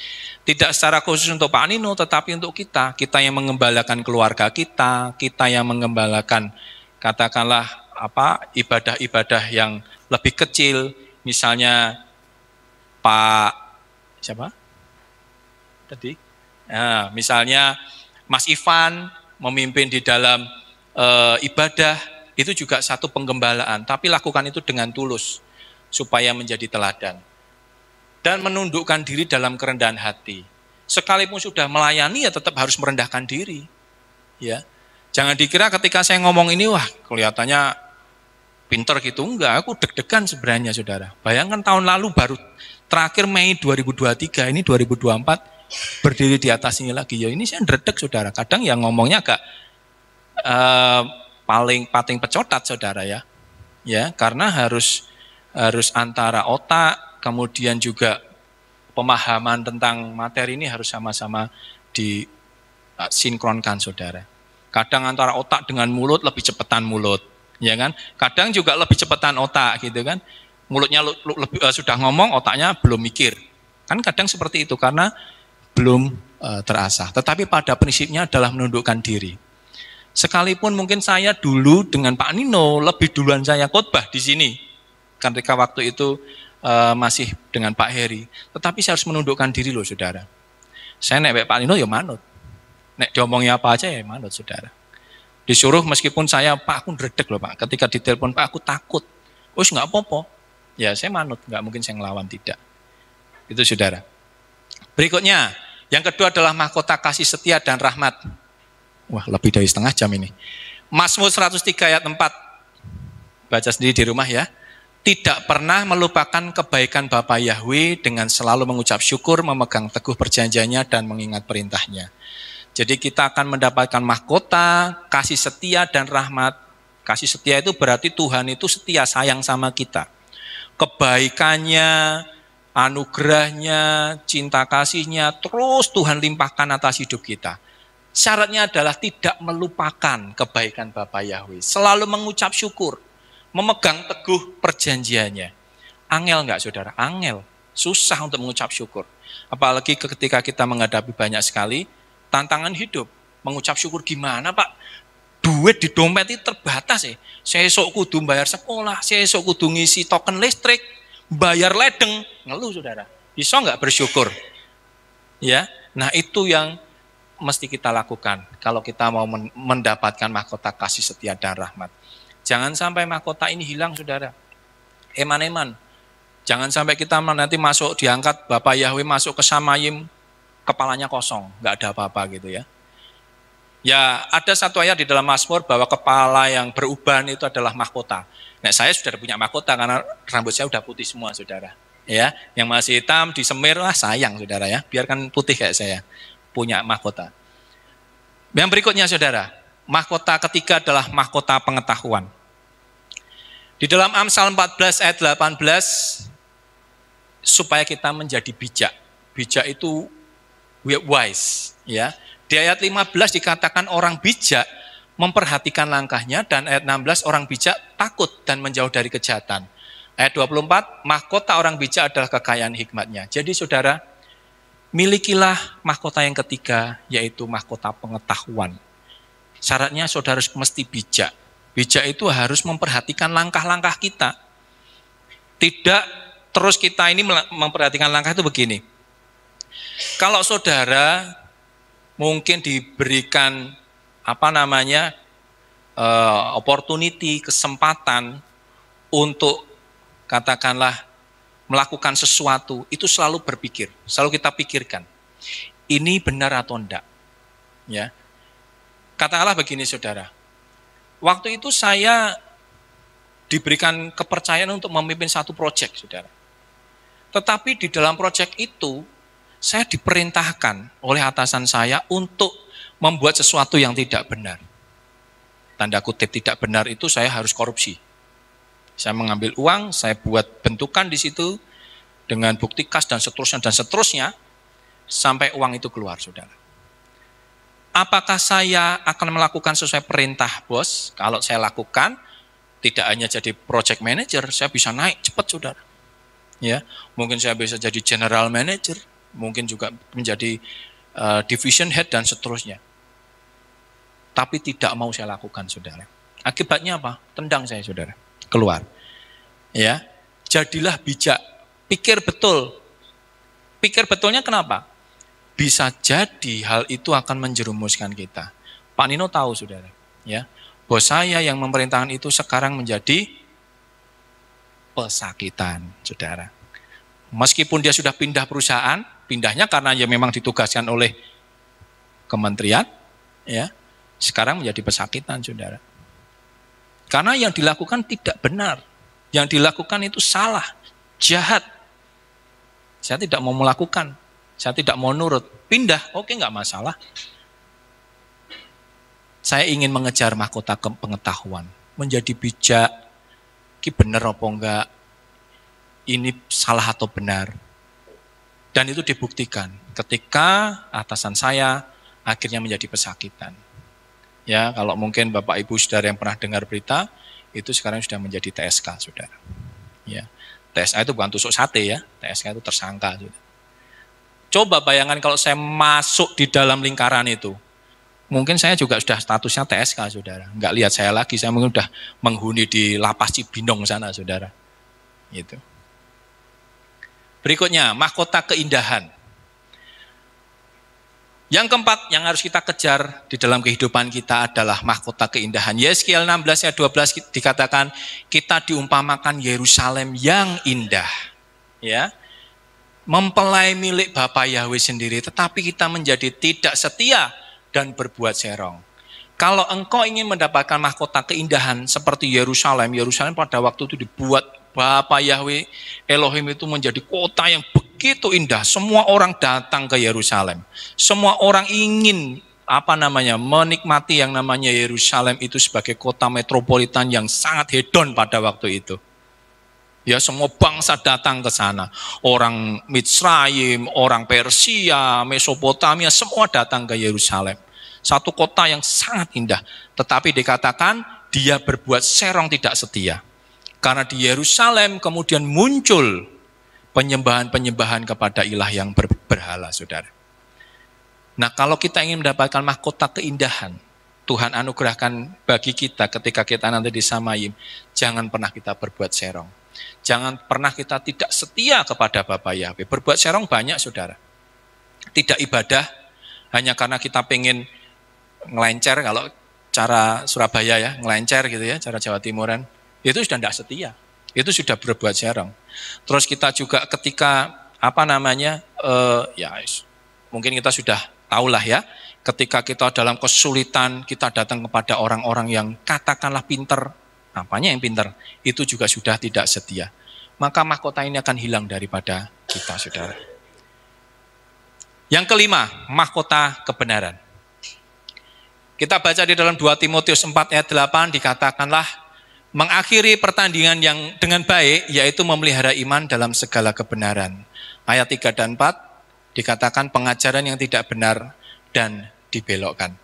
Tidak secara khusus untuk Pak Nino, tetapi untuk kita yang menggembalakan keluarga kita yang menggembalakan katakanlah ibadah-ibadah yang lebih kecil, misalnya Pak siapa? Tadi? Nah, misalnya Mas Ivan memimpin di dalam ibadah. Itu juga satu penggembalaan, tapi lakukan itu dengan tulus, supaya menjadi teladan. Dan menundukkan diri dalam kerendahan hati. Sekalipun sudah melayani, ya tetap harus merendahkan diri. Ya, jangan dikira ketika saya ngomong ini, wah kelihatannya pinter gitu. Enggak, aku deg-degan sebenarnya, saudara. Bayangkan tahun lalu baru terakhir Mei 2023, ini 2024, berdiri di atas ini lagi. Ya ini saya dredeg, saudara. Kadang yang ngomongnya agak paling pecotat saudara ya. Ya, karena harus antara otak, kemudian juga pemahaman tentang materi ini harus sama-sama disinkronkan saudara. Kadang antara otak dengan mulut lebih cepetan mulut, ya kan? Kadang juga lebih cepetan otak gitu kan. Mulutnya sudah ngomong, otaknya belum mikir. Kan kadang seperti itu karena belum terasah. Tetapi pada prinsipnya adalah menundukkan diri. Sekalipun mungkin saya dulu dengan Pak Nino lebih duluan saya khotbah di sini, ketika waktu itu masih dengan Pak Heri. Tetapi saya harus menundukkan diri loh saudara. Saya nek Pak Nino ya manut, nek diomongnya apa aja ya manut saudara. Disuruh meskipun saya Pak aku ndredeg loh Pak, ketika ditelepon Pak aku takut. Wis nggak apa-apa, ya saya manut, nggak mungkin saya ngelawan tidak. Itu saudara. Berikutnya, yang kedua adalah mahkota kasih setia dan rahmat. Wah, lebih dari setengah jam ini. Mazmur 103 ayat 4. Baca sendiri di rumah ya. Tidak pernah melupakan kebaikan Bapa Yahweh dengan selalu mengucap syukur, memegang teguh perjanjiannya dan mengingat perintahnya. Jadi kita akan mendapatkan mahkota, kasih setia dan rahmat. Kasih setia itu berarti Tuhan itu setia, sayang sama kita. Kebaikannya, anugerahnya, cinta kasihnya, terus Tuhan limpahkan atas hidup kita. Syaratnya adalah tidak melupakan kebaikan Bapa Yahweh. Selalu mengucap syukur. Memegang teguh perjanjiannya. Angel enggak saudara? Angel. Susah untuk mengucap syukur. Apalagi ketika kita menghadapi banyak sekali tantangan hidup. Mengucap syukur gimana Pak? Duit di dompet itu terbatas ya. Saya esok kudu bayar sekolah. Saya esok kudu ngisi token listrik. Bayar ledeng. Ngeluh saudara. Bisa enggak bersyukur? Ya. Nah itu yang mesti kita lakukan kalau kita mau mendapatkan mahkota kasih setia dan rahmat. Jangan sampai mahkota ini hilang saudara. Eman-eman. Jangan sampai kita nanti masuk diangkat Bapak Yahweh masuk ke Samayim kepalanya kosong, nggak ada apa-apa gitu ya. Ya ada satu ayat di dalam Mazmur bahwa kepala yang beruban itu adalah mahkota. Nah saya sudah punya mahkota karena rambut saya udah putih semua saudara. Ya, yang masih hitam disemir lah sayang saudara ya, biarkan putih kayak saya. Punya mahkota. Yang berikutnya saudara, mahkota ketiga adalah mahkota pengetahuan. Di dalam Amsal 14 ayat 18, supaya kita menjadi bijak. Bijak itu wise. Ya. Di ayat 15 dikatakan orang bijak memperhatikan langkahnya, dan ayat 16 orang bijak takut dan menjauh dari kejahatan. Ayat 24, mahkota orang bijak adalah kekayaan hikmatnya. Jadi saudara, milikilah mahkota yang ketiga, yaitu mahkota pengetahuan. Syaratnya saudara mesti bijak. Bijak itu harus memperhatikan langkah-langkah kita. Tidak terus kita ini memperhatikan langkah itu begini. Kalau saudara mungkin diberikan opportunity, kesempatan untuk katakanlah melakukan sesuatu, itu selalu berpikir, selalu kita pikirkan, ini benar atau enggak. Ya. Katakanlah begini saudara, waktu itu saya diberikan kepercayaan untuk memimpin satu proyek saudara. Tetapi di dalam proyek itu, saya diperintahkan oleh atasan saya untuk membuat sesuatu yang tidak benar. Tanda kutip tidak benar itu saya harus korupsi. Saya mengambil uang, saya buat bentukan di situ dengan bukti kas dan seterusnya, sampai uang itu keluar, saudara. Apakah saya akan melakukan sesuai perintah bos? Kalau saya lakukan, tidak hanya jadi project manager, saya bisa naik cepat, saudara. Ya, mungkin saya bisa jadi general manager, mungkin juga menjadi division head dan seterusnya. Tapi tidak mau saya lakukan, saudara. Akibatnya apa? Tendang saya, saudara. Keluar. Ya, jadilah bijak, pikir betul. Pikir betulnya kenapa? Bisa jadi hal itu akan menjerumuskan kita. Pak Nino tahu saudara, ya. Bos saya yang memerintahkan itu sekarang menjadi pesakitan, saudara. Meskipun dia sudah pindah perusahaan, pindahnya karena ya memang ditugaskan oleh kementerian, ya. Sekarang menjadi pesakitan, saudara. Karena yang dilakukan tidak benar. Yang dilakukan itu salah, jahat. Saya tidak mau melakukan, saya tidak mau nurut. Pindah, oke nggak masalah. Saya ingin mengejar mahkota pengetahuan, menjadi bijak, ini benar apa enggak, ini salah atau benar. Dan itu dibuktikan ketika atasan saya akhirnya menjadi pesakitan. Ya, kalau mungkin Bapak Ibu Saudara yang pernah dengar berita, itu sekarang sudah menjadi TSK, Saudara. Ya, TSK itu bukan tusuk sate ya, TSK itu tersangka. Saudara. Coba bayangkan kalau saya masuk di dalam lingkaran itu, mungkin saya juga sudah statusnya TSK, Saudara. Enggak lihat saya lagi, saya mungkin sudah menghuni di lapas Cibinong sana, Saudara. Gitu. Berikutnya, mahkota keindahan. Yang keempat yang harus kita kejar di dalam kehidupan kita adalah mahkota keindahan. Yeskiel 16 ayat 12 dikatakan, kita diumpamakan Yerusalem yang indah. Ya, mempelai milik Bapa Yahweh sendiri, tetapi kita menjadi tidak setia dan berbuat serong. Kalau engkau ingin mendapatkan mahkota keindahan seperti Yerusalem, Yerusalem pada waktu itu dibuat Bapa Yahweh Elohim itu menjadi kota yang begitu indah. Semua orang datang ke Yerusalem. Semua orang ingin menikmati yang namanya Yerusalem itu sebagai kota metropolitan yang sangat hedon pada waktu itu. Ya, semua bangsa datang ke sana. Orang Mitsraim, orang Persia, Mesopotamia, semua datang ke Yerusalem. Satu kota yang sangat indah. Tetapi dikatakan dia berbuat serong tidak setia. Karena di Yerusalem kemudian muncul penyembahan-penyembahan kepada ilah yang berhala, Saudara. Nah, kalau kita ingin mendapatkan mahkota keindahan, Tuhan anugerahkan bagi kita ketika kita nanti di Samayim, jangan pernah kita berbuat serong. Jangan pernah kita tidak setia kepada Bapa Yahweh. Berbuat serong banyak, Saudara. Tidak ibadah hanya karena kita pengen ngelencer, kalau cara Surabaya ya, ngelencer gitu ya, cara Jawa Timuran. Itu sudah tidak setia, itu sudah berbuat serong. Terus kita juga ketika mungkin kita sudah tahulah ya, ketika kita dalam kesulitan, kita datang kepada orang-orang yang katakanlah pinter, apanya yang pinter, itu juga sudah tidak setia. Maka mahkota ini akan hilang daripada kita, Saudara. Yang kelima, mahkota kebenaran. Kita baca di dalam 2 Timotius 4 ayat 8 dikatakanlah, mengakhiri pertandingan yang dengan baik, yaitu memelihara iman dalam segala kebenaran. Ayat 3 dan 4 dikatakan pengajaran yang tidak benar dan dibelokkan.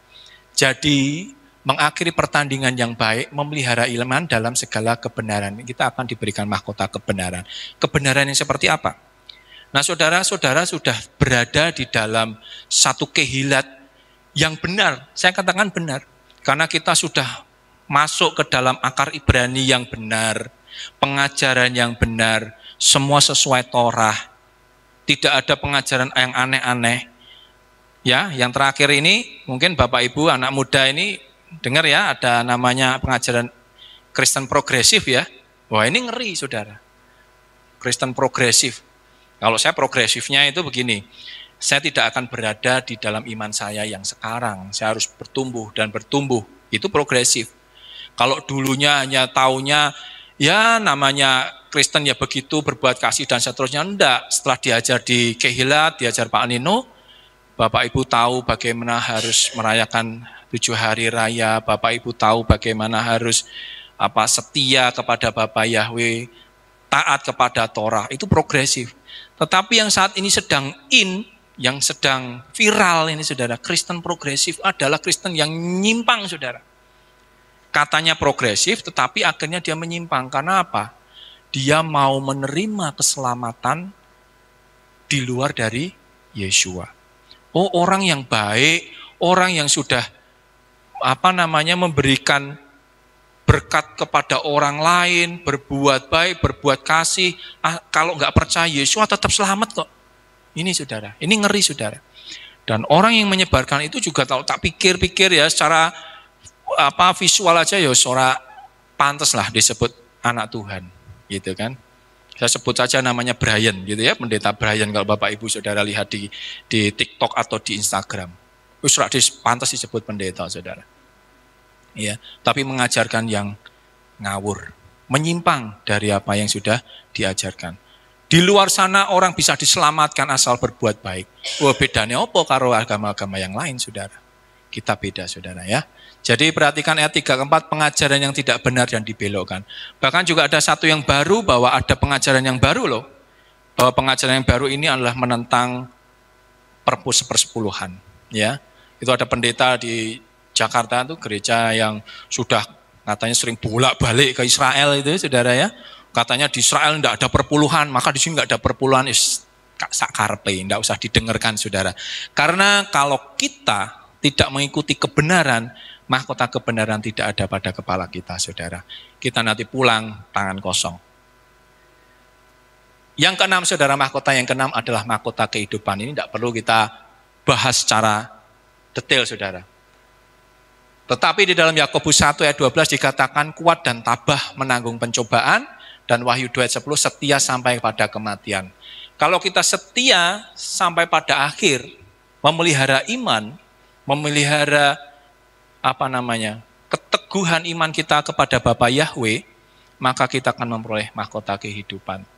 Jadi mengakhiri pertandingan yang baik, memelihara iman dalam segala kebenaran. Kita akan diberikan mahkota kebenaran. Kebenaran yang seperti apa? Nah, saudara-saudara sudah berada di dalam satu kehilat yang benar. Saya katakan benar. Karena kita sudah masuk ke dalam akar Ibrani yang benar, pengajaran yang benar, semua sesuai Torah, tidak ada pengajaran yang aneh-aneh. Ya, yang terakhir ini mungkin Bapak Ibu anak muda ini dengar ya, ada namanya pengajaran Kristen progresif ya. Wah, ini ngeri, Saudara. Kristen progresif. Kalau saya progresifnya itu begini, saya tidak akan berada di dalam iman saya yang sekarang, saya harus bertumbuh dan bertumbuh. Itu progresif. Kalau dulunya hanya taunya ya namanya Kristen ya begitu, berbuat kasih dan seterusnya, enggak. Setelah diajar di Kehilat, diajar Pak Nino, Bapak Ibu tahu bagaimana harus merayakan 7 hari raya, Bapak Ibu tahu bagaimana harus setia kepada Bapa Yahweh, taat kepada Torah, itu progresif. Tetapi yang saat ini sedang yang sedang viral ini, Saudara, Kristen progresif adalah Kristen yang nyimpang, Saudara. Katanya progresif, tetapi akhirnya dia menyimpang. Karena apa? Dia mau menerima keselamatan di luar dari Yeshua. Oh, orang yang baik, orang yang sudah memberikan berkat kepada orang lain, berbuat baik, berbuat kasih. Kalau nggak percaya Yeshua tetap selamat kok. Ini, Saudara, ini ngeri, Saudara. Dan orang yang menyebarkan itu juga tahu, tak pikir-pikir ya secara visual aja ya seorang pantas lah disebut anak Tuhan, gitu kan. Saya sebut saja namanya Brian gitu ya, pendeta Brian, kalau Bapak Ibu Saudara lihat di TikTok atau di Instagram. Pantas disebut pendeta, Saudara. Ya, tapi mengajarkan yang ngawur, menyimpang dari apa yang sudah diajarkan. Di luar sana orang bisa diselamatkan asal berbuat baik. Wah, bedanya apa karo agama-agama yang lain, Saudara? kita beda saudara ya. Jadi perhatikan ayat 3 ke 4, pengajaran yang tidak benar dan dibelokkan. Bahkan juga ada satu yang baru, bahwa ada pengajaran yang baru loh. Bahwa pengajaran yang baru ini adalah menentang perpus persepuluhan. Ya, itu ada pendeta di Jakarta tuh, gereja yang sudah katanya sering bolak-balik ke Israel itu saudara ya. Katanya di Israel tidak ada perpuluhan, maka di sini nggak ada perpuluhan. Sakarpe, tidak usah didengarkan saudara. Karena kalau kita tidak mengikuti kebenaran, mahkota kebenaran tidak ada pada kepala kita saudara. Kita nanti pulang tangan kosong. Yang keenam saudara, mahkota yang keenam adalah mahkota kehidupan. Ini tidak perlu kita bahas secara detail saudara. Tetapi di dalam Yakobus 1 ayat 12 dikatakan kuat dan tabah menanggung pencobaan, dan Wahyu 2 ayat 10 setia sampai pada kematian. Kalau kita setia sampai pada akhir, memelihara iman, memelihara keteguhan iman kita kepada Bapa Yahweh, maka kita akan memperoleh mahkota kehidupan.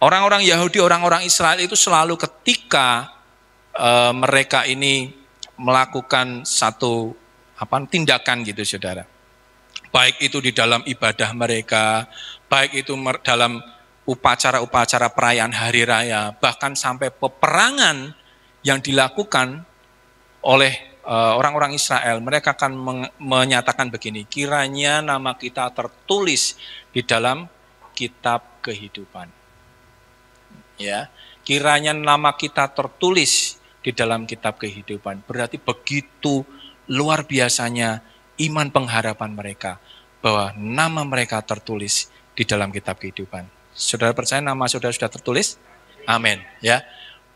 Orang-orang Yahudi, orang-orang Israel itu selalu ketika mereka ini melakukan satu tindakan gitu saudara. Baik itu di dalam ibadah mereka, baik itu dalam upacara-upacara perayaan hari raya, bahkan sampai peperangan yang dilakukan oleh orang-orang Israel, mereka akan menyatakan begini, kiranya nama kita tertulis di dalam kitab kehidupan. Ya, kiranya nama kita tertulis di dalam kitab kehidupan. Berarti begitu luar biasanya iman pengharapan mereka, bahwa nama mereka tertulis di dalam kitab kehidupan. Saudara percaya nama saudara sudah tertulis? Amin. Ya,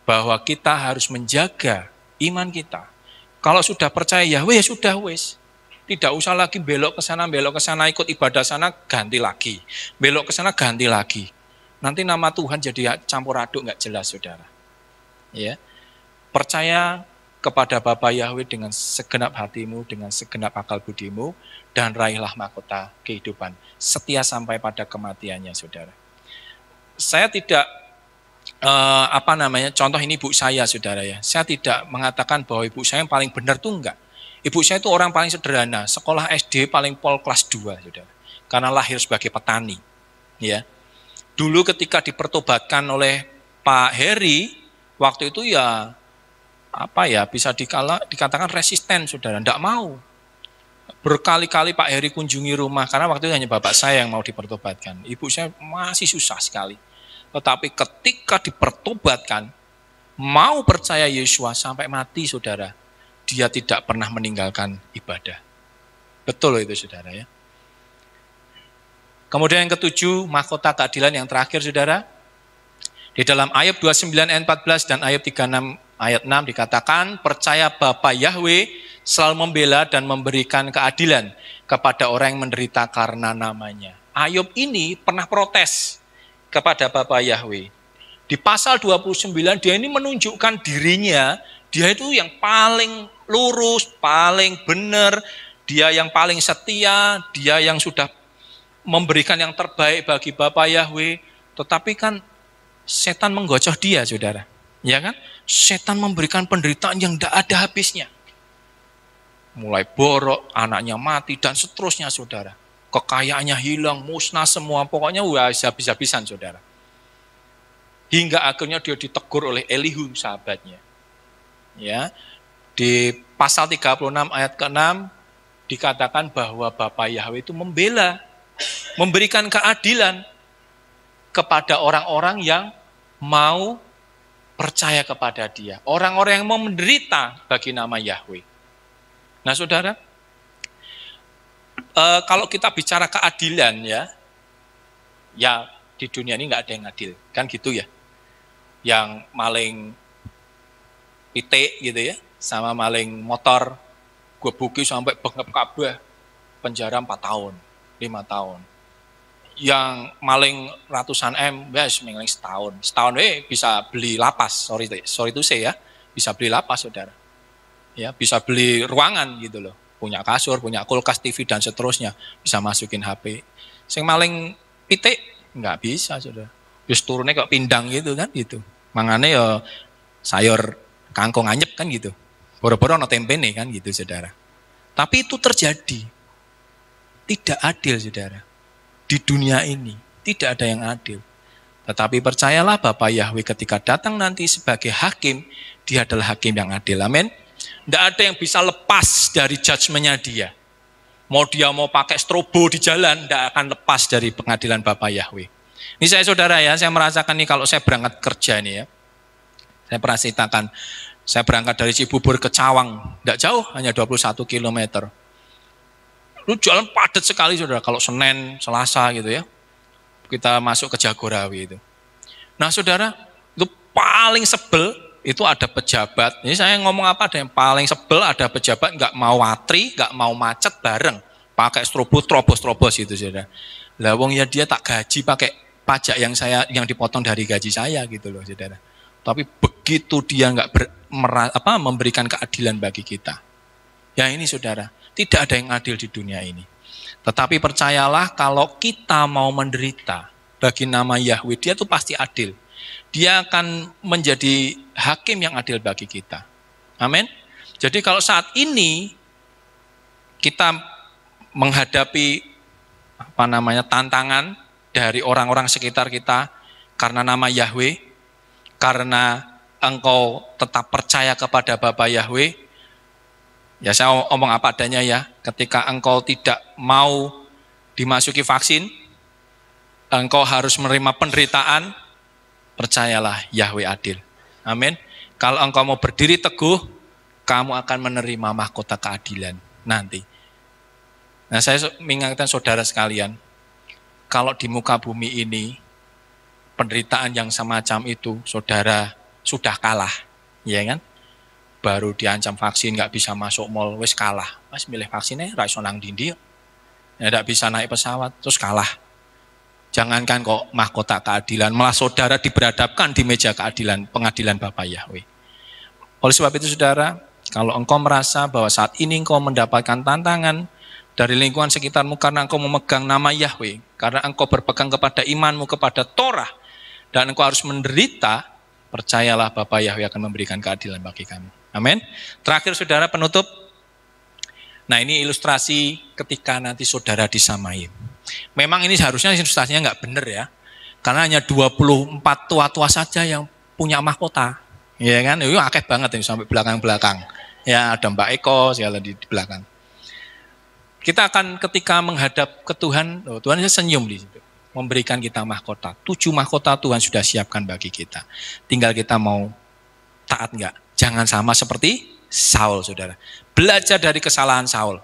bahwa kita harus menjaga iman kita. Kalau sudah percaya Yahweh, ya sudah wes. Tidak usah lagi belok ke sana, ikut ibadah sana, ganti lagi. Belok ke sana, ganti lagi. Nanti nama Tuhan jadi campur aduk, nggak jelas saudara. Ya, percaya kepada Bapa Yahweh dengan segenap hatimu, dengan segenap akal budimu, dan raihlah mahkota kehidupan. Setia sampai pada kematiannya saudara. Saya tidak, contoh ini ibu saya saudara ya. Saya tidak mengatakan bahwa ibu saya yang paling benar tuh enggak. Ibu saya itu orang paling sederhana, sekolah SD paling pol kelas 2 saudara. Karena lahir sebagai petani. Ya. Dulu ketika dipertobatkan oleh Pak Heri, waktu itu ya bisa dikatakan resisten saudara, enggak mau. Berkali-kali Pak Heri kunjungi rumah, karena waktu itu hanya bapak saya yang mau dipertobatkan. Ibu saya masih susah sekali. Tetapi ketika dipertobatkan, mau percaya Yesus sampai mati saudara, dia tidak pernah meninggalkan ibadah. Betul itu saudara ya. Kemudian yang ketujuh, mahkota keadilan yang terakhir saudara. Di dalam ayat 29 ayat 14 dan ayat 36 ayat 6 dikatakan, percaya Bapa Yahweh selalu membela dan memberikan keadilan kepada orang yang menderita karena namanya. Ayub ini pernah protes kepada Bapa Yahweh. Di pasal 29 dia ini menunjukkan dirinya, dia itu yang paling lurus, paling benar, dia yang paling setia, dia yang sudah memberikan yang terbaik bagi Bapa Yahweh. Tetapi kan setan menggocoh dia saudara. Ya kan? Setan memberikan penderitaan yang tidak ada habisnya. Mulai borok, anaknya mati, dan seterusnya saudara. Kekayaannya hilang, musnah semua, pokoknya habis-habisan saudara. Hingga akhirnya dia ditegur oleh Elihu sahabatnya. Ya, di pasal 36 ayat ke-6 dikatakan bahwa Bapa Yahweh itu membela, memberikan keadilan kepada orang-orang yang mau percaya kepada dia. Orang-orang yang mau menderita bagi nama Yahweh. Nah saudara, kalau kita bicara keadilan ya di dunia ini nggak ada yang adil, kan gitu ya. Yang maling pitik gitu ya, sama maling motor, gue buki sampai bengep kabeh, penjara 4 tahun, 5 tahun. Yang maling ratusan M, maling setahun bisa beli lapas, sorry itu saya ya, bisa beli lapas saudara. Ya, bisa beli ruangan gitu loh, punya kasur, punya kulkas, TV dan seterusnya, bisa masukin HP. Sing maling pitik nggak bisa saudara. Terus turunnya kok pindang gitu kan gitu. Mangane ya sayur kangkung anyep kan gitu. Boro-boro no tempe nih kan gitu saudara. Tapi itu terjadi. Tidak adil saudara. Di dunia ini tidak ada yang adil. Tetapi percayalah Bapa Yahweh ketika datang nanti sebagai hakim, dia adalah hakim yang adil. Amin. Tidak ada yang bisa lepas dari judgment-nya dia. Mau dia mau pakai strobo di jalan, tidak akan lepas dari pengadilan Bapa Yahweh. Ini saya saudara ya, saya merasakan nih kalau saya berangkat kerja nih ya. Saya pernah ceritakan, saya berangkat dari Cibubur ke Cawang, tidak jauh, hanya 21 km. Lu jalan padat sekali saudara, kalau Senin, Selasa gitu ya. Kita masuk ke Jagorawi itu. Nah saudara, itu paling sebel itu ada pejabat. Ini saya ngomong apa, ada yang paling sebel ada pejabat nggak mau watri, nggak mau macet bareng, pakai strobos gitu saudara. Lah wong ya dia tak gaji pakai pajak yang dipotong dari gaji saya gitu loh saudara. Tapi begitu dia nggak memberikan keadilan bagi kita. Ya ini saudara, tidak ada yang adil di dunia ini. Tetapi percayalah kalau kita mau menderita bagi nama Yahweh, dia itu pasti adil. Dia akan menjadi hakim yang adil bagi kita. Amin. Jadi kalau saat ini kita menghadapi tantangan dari orang-orang sekitar kita karena nama Yahweh, karena engkau tetap percaya kepada Bapa Yahweh, ya saya omong apa adanya ya, ketika engkau tidak mau dimasuki vaksin, engkau harus menerima penderitaan, percayalah Yahweh adil. Amin. Kalau engkau mau berdiri teguh, kamu akan menerima mahkota keadilan nanti. Nah saya mengingatkan saudara sekalian, kalau di muka bumi ini, penderitaan yang semacam itu, saudara sudah kalah, ya kan? Baru diancam vaksin, nggak bisa masuk mall, wes kalah. Mas milih vaksinnya, raiso nang dindi, ya nggak bisa naik pesawat, terus kalah. Jangankan kok mahkota keadilan, malah saudara diberhadapkan di meja keadilan, pengadilan Bapa Yahweh. Oleh sebab itu saudara, kalau engkau merasa bahwa saat ini engkau mendapatkan tantangan dari lingkungan sekitarmu karena engkau memegang nama Yahweh, karena engkau berpegang kepada imanmu kepada Torah, dan engkau harus menderita, percayalah Bapa Yahweh akan memberikan keadilan bagi kamu. Amin. Terakhir saudara penutup. Nah ini ilustrasi ketika nanti saudara disamai. Memang ini seharusnya ilustrasinya nggak benar ya. Karena hanya 24 tua-tua saja yang punya mahkota. Ya kan, itu akeh banget ini sampai belakang-belakang. Ya ada Mbak Eko segala di belakang. Kita akan ketika menghadap ke Tuhan, Tuhan senyum di situ. Memberikan kita mahkota. 7 mahkota Tuhan sudah siapkan bagi kita. Tinggal kita mau taat enggak. Jangan sama seperti Saul, saudara. Belajar dari kesalahan Saul.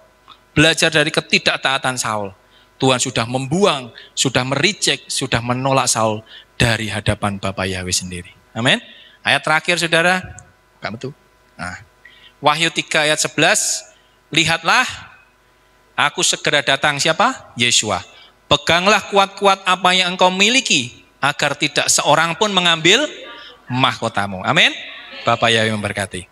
Belajar dari ketidaktaatan Saul. Tuhan sudah membuang, sudah mereject, sudah menolak Saul dari hadapan Bapa Yahweh sendiri. Amin. Ayat terakhir, saudara. Enggak betul. Nah, Wahyu 3 ayat 11. Lihatlah, aku segera datang. Siapa? Yesua. Peganglah kuat-kuat apa yang engkau miliki, agar tidak seorang pun mengambil mahkotamu. Amin. Bapa Yahweh memberkati.